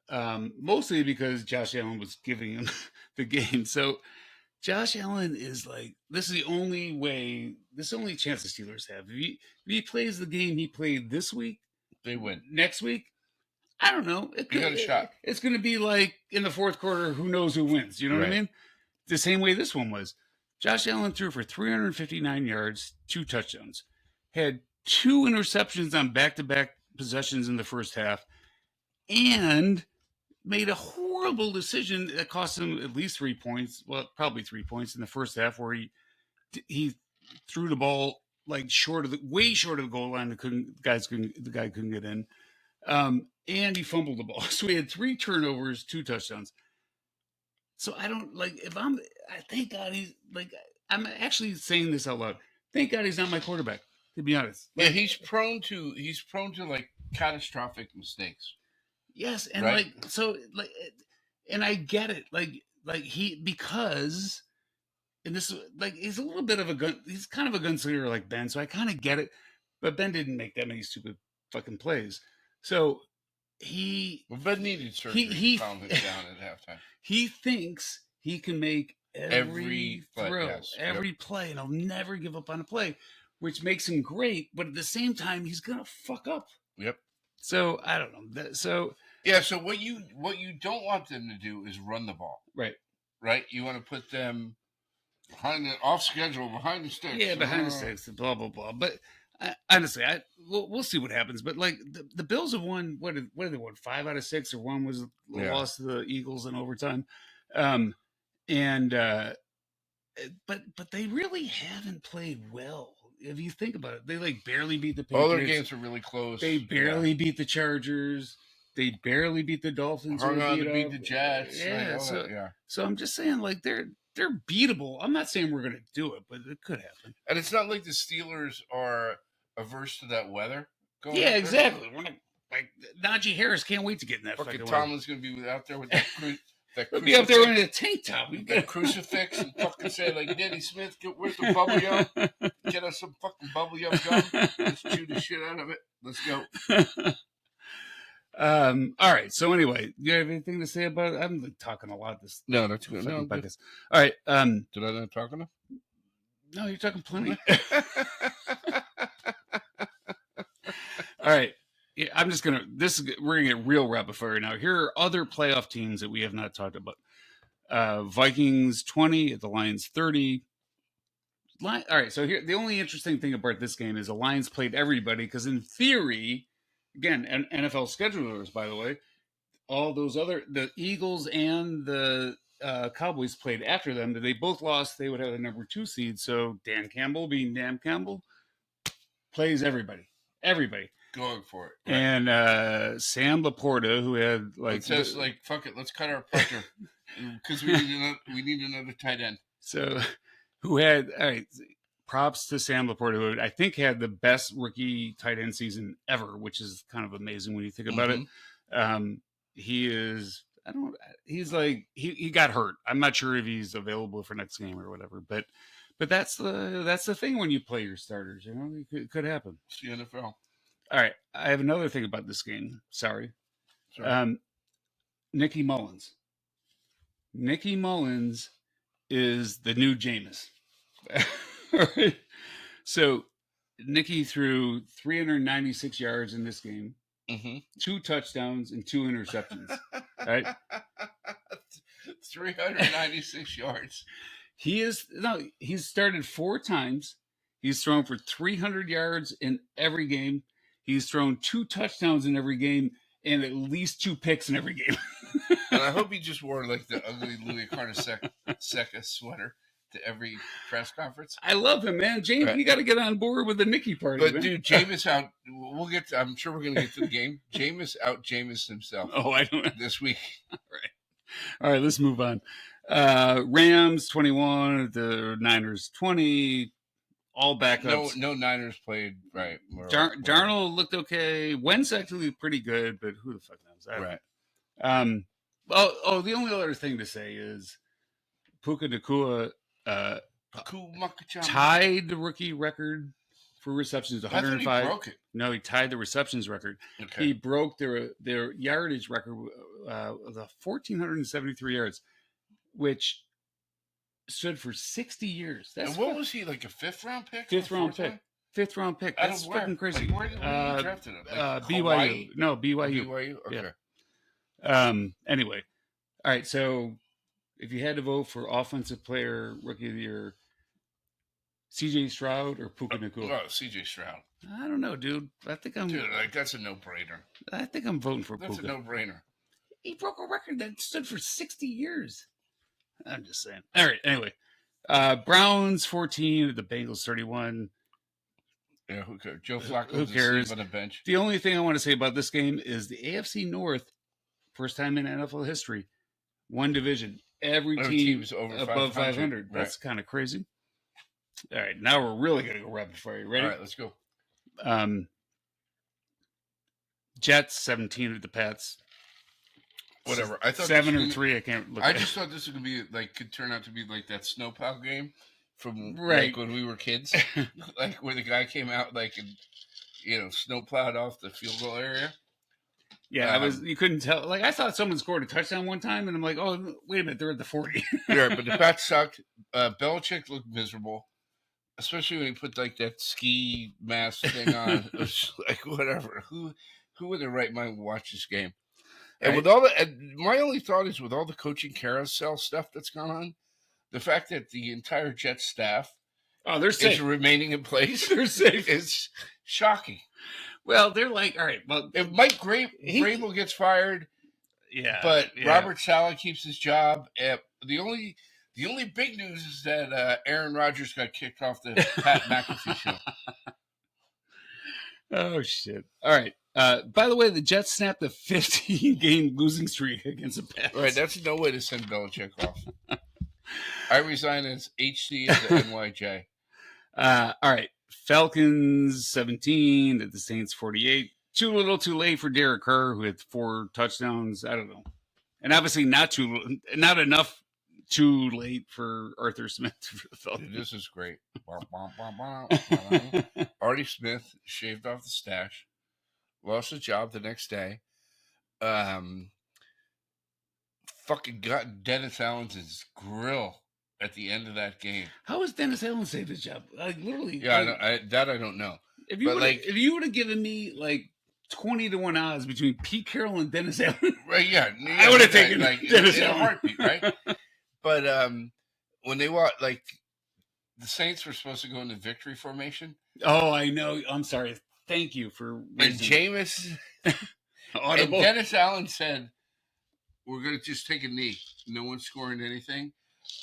Mostly because Josh Allen was giving him the game. So Josh Allen is like, this is the only chance the Steelers have. If he plays the game he played this week, they win. Next week, I don't know. You got a shot. It's going to be like in the fourth quarter, who knows who wins? You know what I mean? The same way this one was. Josh Allen threw for 359 yards, 2 touchdowns, had 2 interceptions on back-to-back possessions in the first half, and made a horrible decision that cost him at least 3 points. Well, probably 3 points in the first half, where he threw the ball like way short of the goal line. The guy couldn't get in, and he fumbled the ball. So he had 3 turnovers, 2 touchdowns. So I don't thank God he's like, I'm actually saying this out loud. Thank God he's not my quarterback, to be honest. Like, yeah, he's prone to like catastrophic mistakes. Yes, and and I get it. Because this is like, he's a little bit of a gun. He's kind of a gunslinger like Ben, so I kind of get it. But Ben didn't make that many stupid fucking plays. So Ben needed surgery. He found it down at halftime. He thinks he can make every throw, every play, and he'll never give up on a play, which makes him great. But at the same time, he's gonna fuck up. Yep. So I don't know. So what you don't want them to do is run the ball. Right. Right. You want to put them off schedule, behind the sticks. Yeah, behind the sticks. Blah blah blah. But honestly, we'll see what happens. But like the Bills have won. What did they won? 5 out of 6, or one was lost to the Eagles in overtime. But they really haven't played well. If you think about it, they like barely beat the Patriots. All their games are really close. They barely beat the Chargers. They barely beat the Dolphins. Hung on to beat the Jets. Yeah. So I'm just saying, like, they're beatable. I'm not saying we're going to do it, but it could happen. And it's not like the Steelers are averse to that weather going Yeah, up there. exactly. We're not, like Najee Harris can't wait to get in that Fucking fucking Tomlin's gonna be out there with that We'll be up there in a tank top. We that crucifix and fucking say like, Daddy Smith, where's the bubble yum? Get us some fucking bubble yum gum. Let's chew the shit out of it. Let's go. All right. So anyway, do you have anything to say about it? I'm talking a lot. This No, that's good. No, podcast. All right. Did I not talk enough? No, you're talking plenty. All right. Yeah, I'm just gonna. We're gonna get real rapid fire now. Here are other playoff teams that we have not talked about. Vikings 20 at the Lions 30. All right. So here, the only interesting thing about this game is the Lions played everybody because in theory, again, NFL schedulers, by the way, all those the Eagles and the Cowboys played after them. They both lost. They would have the number 2 seed. So Dan Campbell, being Dan Campbell, plays everybody. Going for it. Right. And Sam Laporta, who had like says like fuck it, let's cut our punter because we need another tight end. So who had all right? Props to Sam Laporta, who I think had the best rookie tight end season ever, which is kind of amazing when you think about it. He is. He's like he got hurt. I'm not sure if he's available for next game or whatever. But that's the thing when you play your starters. You know, it could happen. It's the NFL. All right, I have another thing about this game. Sorry. Nicky Mullins. Nicky Mullins is the new Jameis. All right. So Nicky threw 396 yards in this game, 2 touchdowns and 2 interceptions. Right? 396 yards. He's started 4 times. He's thrown for 300 yards in every game. He's thrown 2 touchdowns in every game and at least 2 picks in every game. And I hope he just wore like the ugly Louis Carnesecca sweater to every press conference. I love him, man. James, you got to get on board with the Nicky party. But man. dude, Jameis out. We'll get. I'm sure we're going to get to the game. Jameis out. Jameis himself. Oh, I don't. This week. All right. Let's move on. Rams 21, the Niners 20. All backups. No Niners played right. Darnold looked okay. Wentz actually pretty good, but who the fuck knows? Right. The only other thing to say is Puka Nacua tied the rookie record for receptions. 105. I thought he broke it. No, he tied the receptions record. Okay. He broke their yardage record of 1,473 yards, which stood for 60 years. And what was he, like a 5th round pick? 5th round pick. 5th round pick. That's fucking crazy. Like, where did you drafted him? Like BYU. Hawaii? No, BYU. BYU? Okay. Yeah. Anyway. All right, so if you had to vote for offensive player rookie of the year, CJ Stroud or Puka Nacua? Oh, CJ Stroud. I don't know, dude. Dude, like that's a no-brainer. I think I'm voting for Puka. That's a no-brainer. He broke a record that stood for 60 years. I'm just saying. All right, anyway. Browns 14, the Bengals 31. Yeah, who cares? Joe Flacco who cares? On the bench. The only thing I want to say about this game is the AFC North, first time in NFL history, one division. Every team is above 500. Right. That's kind of crazy. All right, now we're really going to go rapid fire. You ready? All right, let's go. Jets 17 at the Pats. Whatever. I thought 7 or 3. I can't look. I just thought this was gonna be like could turn out to be like that snowplow game from right like when we were kids, like where the guy came out like and snowplowed off the field goal area. Yeah, you couldn't tell. Like I thought someone scored a touchdown one time, and I'm like, oh wait a minute, they're at the 40. Yeah, but the Pats sucked. Belichick looked miserable, especially when he put like that ski mask thing on. It was like whatever. Who in their right mind would watch this game? And with all my only thought is with all the coaching carousel stuff that's gone on, the fact that the entire Jets staff they're safe. Is remaining in place. They're safe. It's shocking. Well, they're like, all right. Well, if Mike Vrabel gets fired, but Robert Saleh keeps his job. The only big news is that Aaron Rodgers got kicked off the Pat McAfee show. Oh shit! All right. By the way, the Jets snapped a 15-game losing streak against the Pats. Right, that's no way to send Belichick off. I resign as HC as the NYJ. All right. Falcons 17 at the Saints 48. Too little, too late for Derek Carr, who had 4 touchdowns. I don't know, and obviously not enough too late for Arthur Smith for the Falcons. This is great. Artie Smith shaved off the stash, lost his job the next day. Fucking got Dennis Allen's grill at the end of that game. How was Dennis Allen saved his job? Like literally. Yeah, like, I don't know. If you would have given me like 20-1 odds between Pete Carroll and Dennis Allen, right? Yeah, I would have taken like Dennis in Allen. a heartbeat, right? But when they walked, like the Saints were supposed to go into victory formation. Oh, I know. I'm sorry. Thank you for. And Jameis and Dennis Allen said, "We're going to just take a knee. No one's scoring anything."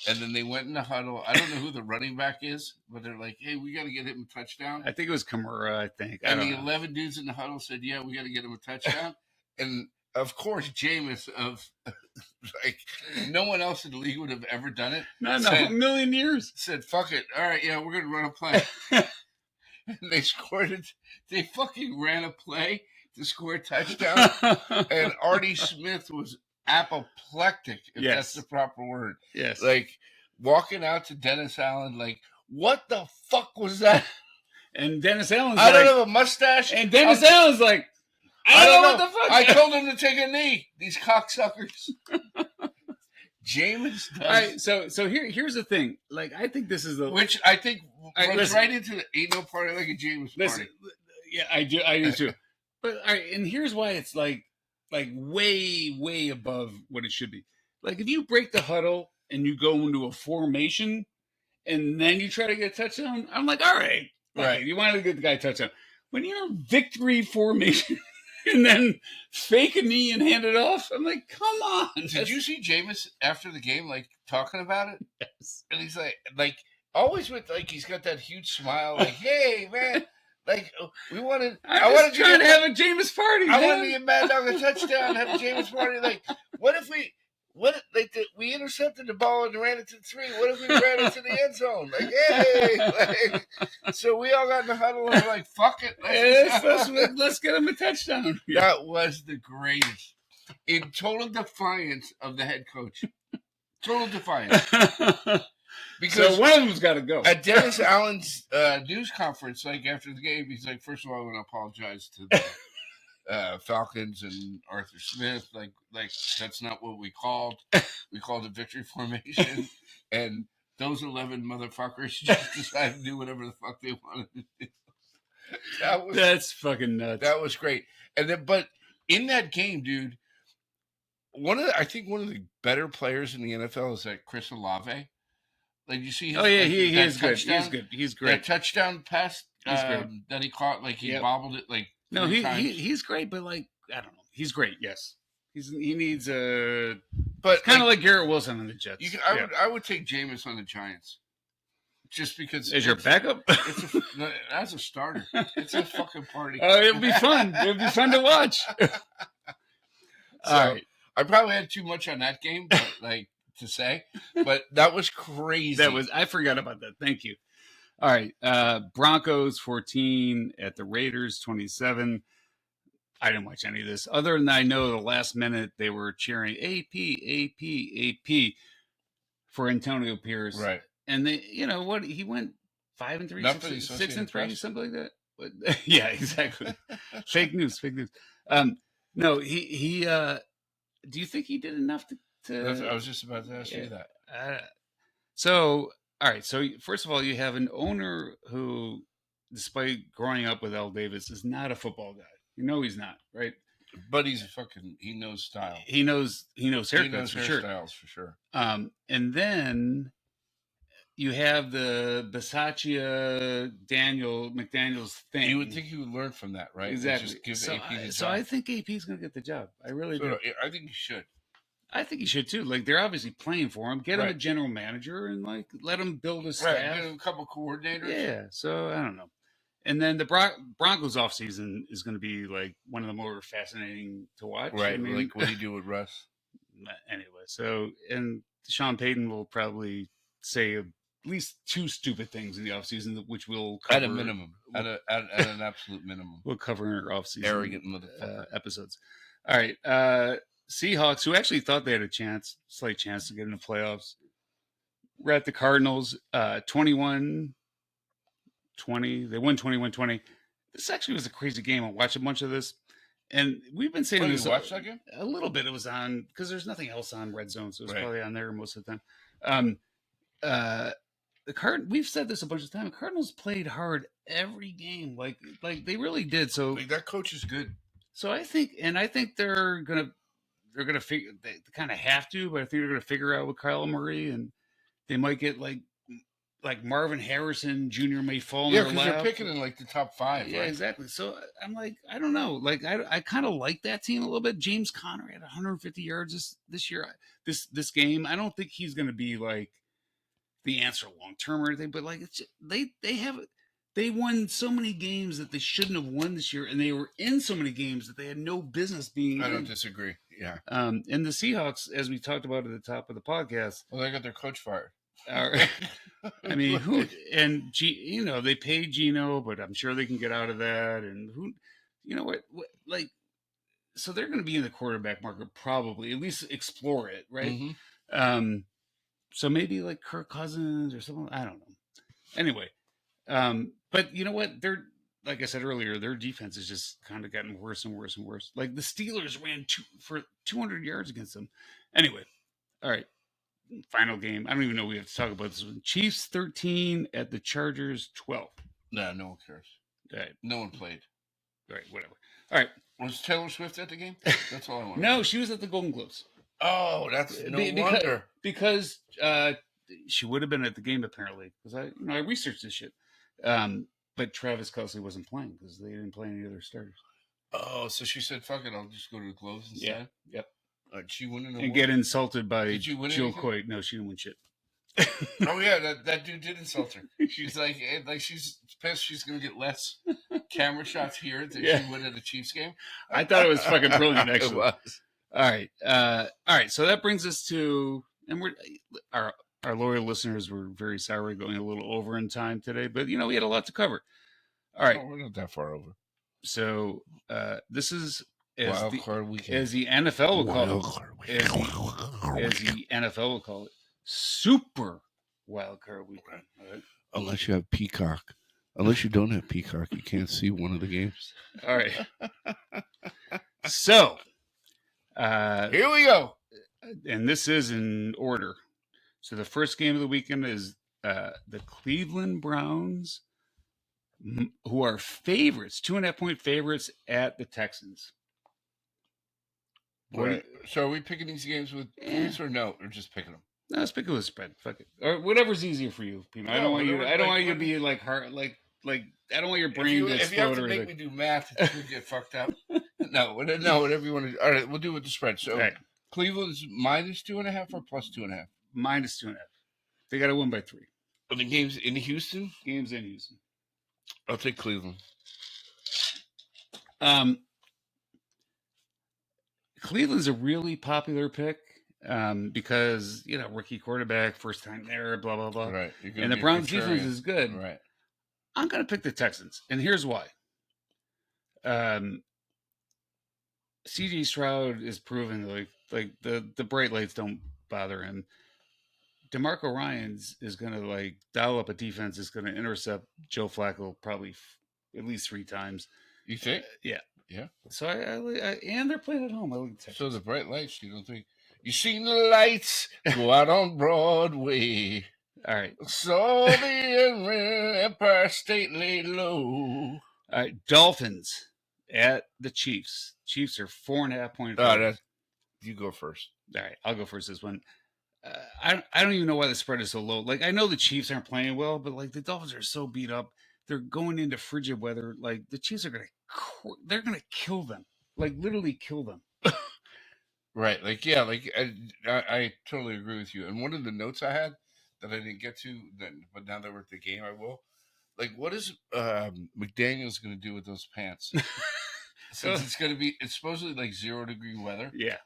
And then they went in the huddle. I don't know who the running back is, but they're like, "Hey, we got to get him a touchdown." I think it was Kamara, I think. And the 11 dudes in the huddle said, "Yeah, we got to get him a touchdown." And of course, Jameis of like no one else in the league would have ever done it. No, a million years. Said, "Fuck it. All right, yeah, we're going to run a play." And they scored it. They fucking ran a play to score a touchdown. And Artie Smith was apoplectic, if that's the proper word. Yes. Like walking out to Dennis Allen, like, what the fuck was that? And Dennis Allen's I don't have a mustache. And Dennis Allen's like, I don't know what the fuck. I told him to take a knee. These cocksuckers. Jameis does. All right, so here's the thing. Like, I think this is which I think runs right into the ain't no party like a Jameis party. Yeah, I do too. But all right, and here's why it's like way above what it should be. Like if you break the huddle and you go into a formation and then you try to get a touchdown, I'm like, all right. You wanted to get the guy a touchdown. When you're in victory formation and then fake a knee and hand it off, I'm like, come on. Did you see Jameis after the game, like talking about it? Yes. And he's like always with like he's got that huge smile, like, hey man. Like I wanted to have a Jameis party. I wanted to get Maddog a touchdown, have a Jameis party. Like, we intercepted the ball and ran it to 3. What if we ran it to the end zone? Like, hey, so we all got in the huddle and we're like, fuck it, let's get him a touchdown. That was the greatest, in total defiance of the head coach. Total defiance. Because so one of them's got to go. At Dennis Allen's news conference, like after the game, he's like, first of all, I want to apologize to the Falcons and Arthur Smith. Like that's not what we called. We called it victory formation. And those 11 motherfuckers just decided to do whatever the fuck they wanted to do. That's fucking nuts. That was great. And then, but in that game, dude, I think one of the better players in the NFL is that Chris Olave. Like you see, he is good. He's good. He's great. That touchdown pass that he caught, like he bobbled it, like he's great. But like I don't know, he's great. Yes, he needs but kind of like Garrett Wilson on the Jets. I would take Jameis on the Giants, just because as your backup. As a starter, it's a fucking party. It'll be fun. It'll be fun to watch. All right, I probably had too much on that game, but like. To say, but that was crazy. I forgot about that. Thank you. All right. Broncos 14 at the Raiders 27. I didn't watch any of this other than I know the last minute they were cheering AP for Antonio Pierce. Right. And they, he went 5-3, 6-3, something like that. But, yeah, exactly. Fake news. No, he do you think he did enough to I was just about to ask you that. So, all right. So, first of all, you have an owner who, despite growing up with Al Davis, is not a football guy. He's not, right? But he knows style. He knows haircuts for sure. Hairstyles for sure. And then you have the Bisaccia McDaniels thing. You would think he would learn from that, right? Exactly. Just give AP the job. So I think AP's going to get the job. I really do. I think he should. I think he should too. Like they're obviously playing for him. Get him a general manager and like let him build a staff. Right. Get him a couple coordinators. Yeah. So I don't know. And then the Broncos offseason is going to be like one of the more fascinating to watch. Right. Like what do you do with Russ? Anyway, so and Sean Payton will probably say a least 2 stupid things in the offseason, which we'll cover at a minimum, at an absolute minimum. We'll cover in our offseason Arrogant motherfucker. Episodes. All right, Seahawks, who actually thought they had a slight chance to get in the playoffs. We're at the Cardinals, 21-20. They won 21-20. This actually was a crazy game. I watched a bunch of this. And we've been saying this. You watched that game? A little bit. It was on, because there's nothing else on Red Zone, so it was probably on there most of the time. We've said this a bunch of times. The Cardinals played hard every game, like they really did. So that coach is good. So I think they're gonna figure. They kind of have to, but I think they're gonna figure out with Kyle Murray, and they might get like Marvin Harrison Jr. may fall. Yeah, because they're picking in like the top 5. Yeah, right? Exactly. So I'm like, I don't know. Like I kind of like that team a little bit. James Conner had 150 yards this year. This game, I don't think he's gonna be like the answer long term or anything, but like it's they won so many games that they shouldn't have won this year, and they were in so many games that they had no business being. I don't disagree. Yeah. And the Seahawks, as we talked about at the top of the podcast, well, they got their coach fired. I mean, who and they paid Gino, but I'm sure they can get out of that. And who, what like, so they're going to be in the quarterback market probably, at least explore it, right? Mm-hmm. So maybe like Kirk Cousins or something. I don't know. Anyway, but you know what? They're, like I said earlier, their defense has just kind of gotten worse and worse and worse. Like the Steelers ran for 200 yards against them. Anyway, all right. Final game. I don't even know we have to talk about this one. Chiefs 13 at the Chargers 12. No one cares. All right. No one played. All right, whatever. All right. Was Taylor Swift at the game? That's all I want. No, she was at the Golden Globes. Oh, that's wonder. Because she would have been at the game apparently. Because I researched this shit. But Travis Kelce wasn't playing because they didn't play any other starters. Oh, so she said, "Fuck it, I'll just go to the Globes instead." Yeah. Yep. She win an award? And get insulted by Jill anything? Coit. No, she didn't win shit. Oh yeah, that dude did insult her. She's like she's pissed. She's gonna get less camera shots here than she would at a Chiefs game. I thought it was fucking brilliant. Actually, it was. All right. So that brings us to, and our loyal listeners were very sorry going a little over in time today, but we had a lot to cover. All right, we're not that far over. So this is as the NFL will call it. As the NFL will call it, Super Wild Card Weekend. Right? Unless you have Peacock. Unless you don't have Peacock, you can't see one of the games. All right. So here we go. And this is in order. So the first game of the weekend is the Cleveland Browns, who are favorites, 2.5-point favorites at the Texans. So are we picking these games with points or no? Or just picking them? No, let's pick a spread. Fuck it. Or whatever's easier for you, Pino. I don't want you to be like hard, like I don't want your brain to explode. If you have to make me do math, it's going to get fucked up. No, whatever you want to do. All right, we'll do it with the spread. So Cleveland's minus 2.5 or plus 2.5? Minus 2.5. They got to win by 3. Are the games in Houston? Games in Houston. I'll take Cleveland. Cleveland's a really popular pick because rookie quarterback, first time there, blah blah blah. Right. And the Browns defense is good. Right. I'm going to pick the Texans, and here's why. C.J. Stroud is proven like the bright lights don't bother him. DeMarco Ryans is going to dial up a defense that's going to intercept Joe Flacco probably at least 3 times. You think? Yeah. Yeah. So I and they're playing at home. I like Texas. So the bright lights, you don't think? You seen the lights go out on Broadway. All right. So the Empire State laid low. All right. Dolphins at the Chiefs. Chiefs are 4.5-point favorites. You go first. All right. I'll go first this one. I don't even know why the spread is so low. I know the Chiefs aren't playing well, but the Dolphins are so beat up. They're going into frigid weather. The Chiefs are they're gonna kill them. Literally kill them. Right. I totally agree with you. And one of the notes I had that I didn't get to, but now that we're at the game, I will. What is McDaniel's gonna do with those pants? Since it's supposedly 0-degree weather. Yeah.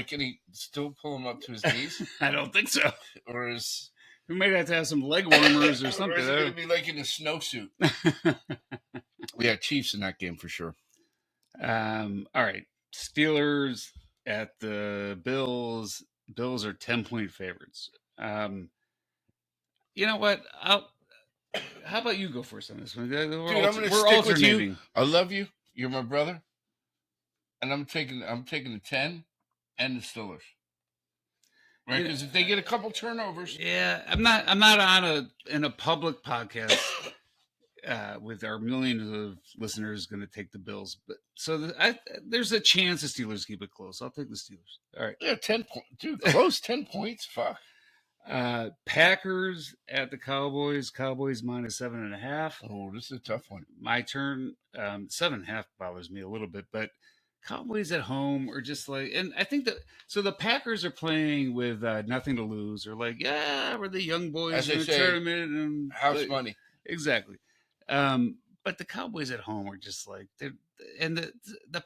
Can he still pull them up to his knees? I don't think so. Or is We might have to have some leg warmers or something. Or is it going to be like in a snowsuit? Yeah, Chiefs in that game for sure. All right. Steelers at the Bills. Bills are 10-point favorites. You know what? How about you go first on this one? Dude, I'm going to stick with you. I love you. You're my brother. And I'm taking the 10 and the Steelers. Right? Because if they get a couple turnovers. Yeah, I'm not on in a public podcast with our millions of listeners going to take the Bills, but so there's a chance the Steelers keep it close. I'll take the Steelers. All right. Yeah, 10 points. Dude, close 10 points. Fuck. Packers at the Cowboys. Cowboys -7.5. Oh, this is a tough one. My turn. 7.5 bothers me a little bit, but Cowboys at home are just like, and I think that so the Packers are playing with nothing to lose. They're like, yeah, we're the young boys in the tournament and house money. Exactly. But the Cowboys at home are just like the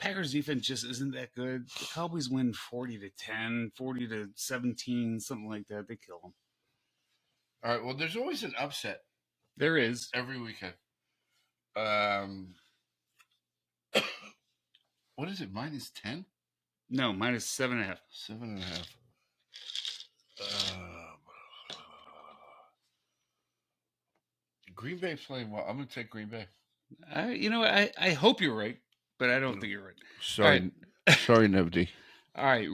Packers defense just isn't that good. The Cowboys win 40-10, 40-17, something like that. They kill them. All right. Well, there's always an upset. There is every weekend. What is it? -10? No, -7.5. 7.5. Green Bay playing well. I'm going to take Green Bay. I hope you're right, but I don't think you're right. Sorry, sorry, Nevdi. All right,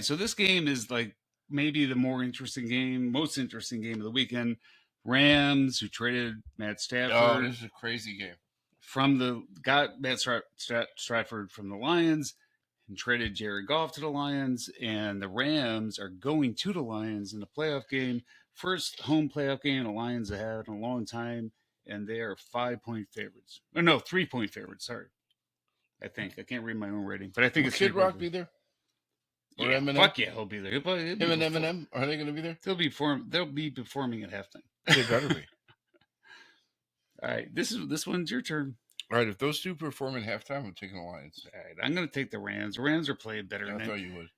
so this game is like maybe the most interesting game of the weekend. Rams, who traded Matt Stafford. Oh, this is a crazy game. Got Matt Stratford from the Lions and traded Jared Goff to the Lions, and the Rams are going to the Lions in the playoff game. First home playoff game the Lions have had in a long time, and they are 5-point favorites. Oh, no, 3-point favorites. Sorry, I think I can't read my own rating, but I think Will Kid Rock be there? Or Eminem? Fuck yeah, he'll be there. Him and Eminem, are they going to be there? They'll be performing at halftime. They better be. All right, this one's your turn. All right, if those two perform at halftime, I'm taking the Lions. All right, I'm going to take the Rams. The Rams are playing better. I thought you would.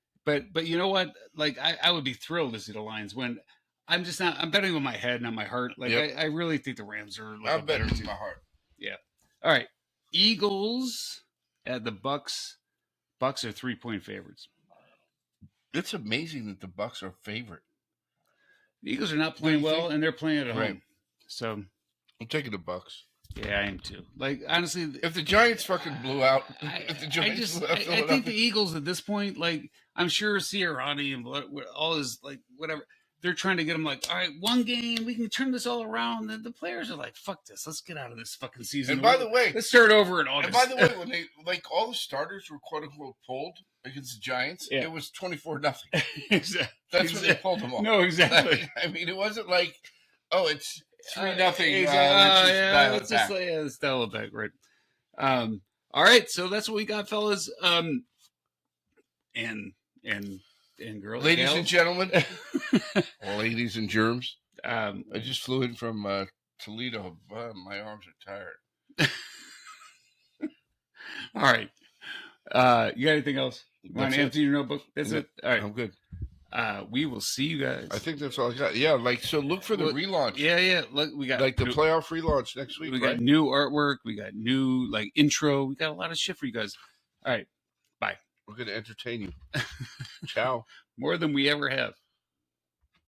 But you know what? Like I would be thrilled to see the Lions win. I'm just not. I'm betting with my head, not my heart. Like I really think the Rams are. Like I'm betting with my heart. Yeah. All right. Eagles at the Bucks. Bucks are 3-point favorites. It's amazing that the Bucks are favorite. The Eagles are not playing well, and they're playing at home. So I'm taking the Bucks. Yeah, I am too. Like honestly, if the Giants fucking blew out, I think the Eagles at this point, like I'm sure Sirianni and all his like whatever, they're trying to get them like, all right, one game we can turn this all around. And the players are like, fuck this, let's get out of this fucking season. And by the way, let's start over in August. And by the way, when they like all the starters were quote unquote pulled against the Giants, it was 24-0. Exactly. That's when they pulled them all. No, exactly. I mean, it wasn't like, oh, it's 3-0. Let's just let's dial it back, right? All right, so that's what we got, fellas. And girls, ladies gals. and gentlemen, ladies and germs. I just flew in from Toledo. My arms are tired. All right. You got anything else? Want to empty your notebook? That's it. All right, I'm good. We will see you guys. I think that's all I got. Yeah, like so. Look for the relaunch. Yeah. Look, we got like the playoff relaunch next week. We got new artwork. We got new like intro. We got a lot of shit for you guys. All right, bye. We're gonna entertain you. Ciao. More than we ever have.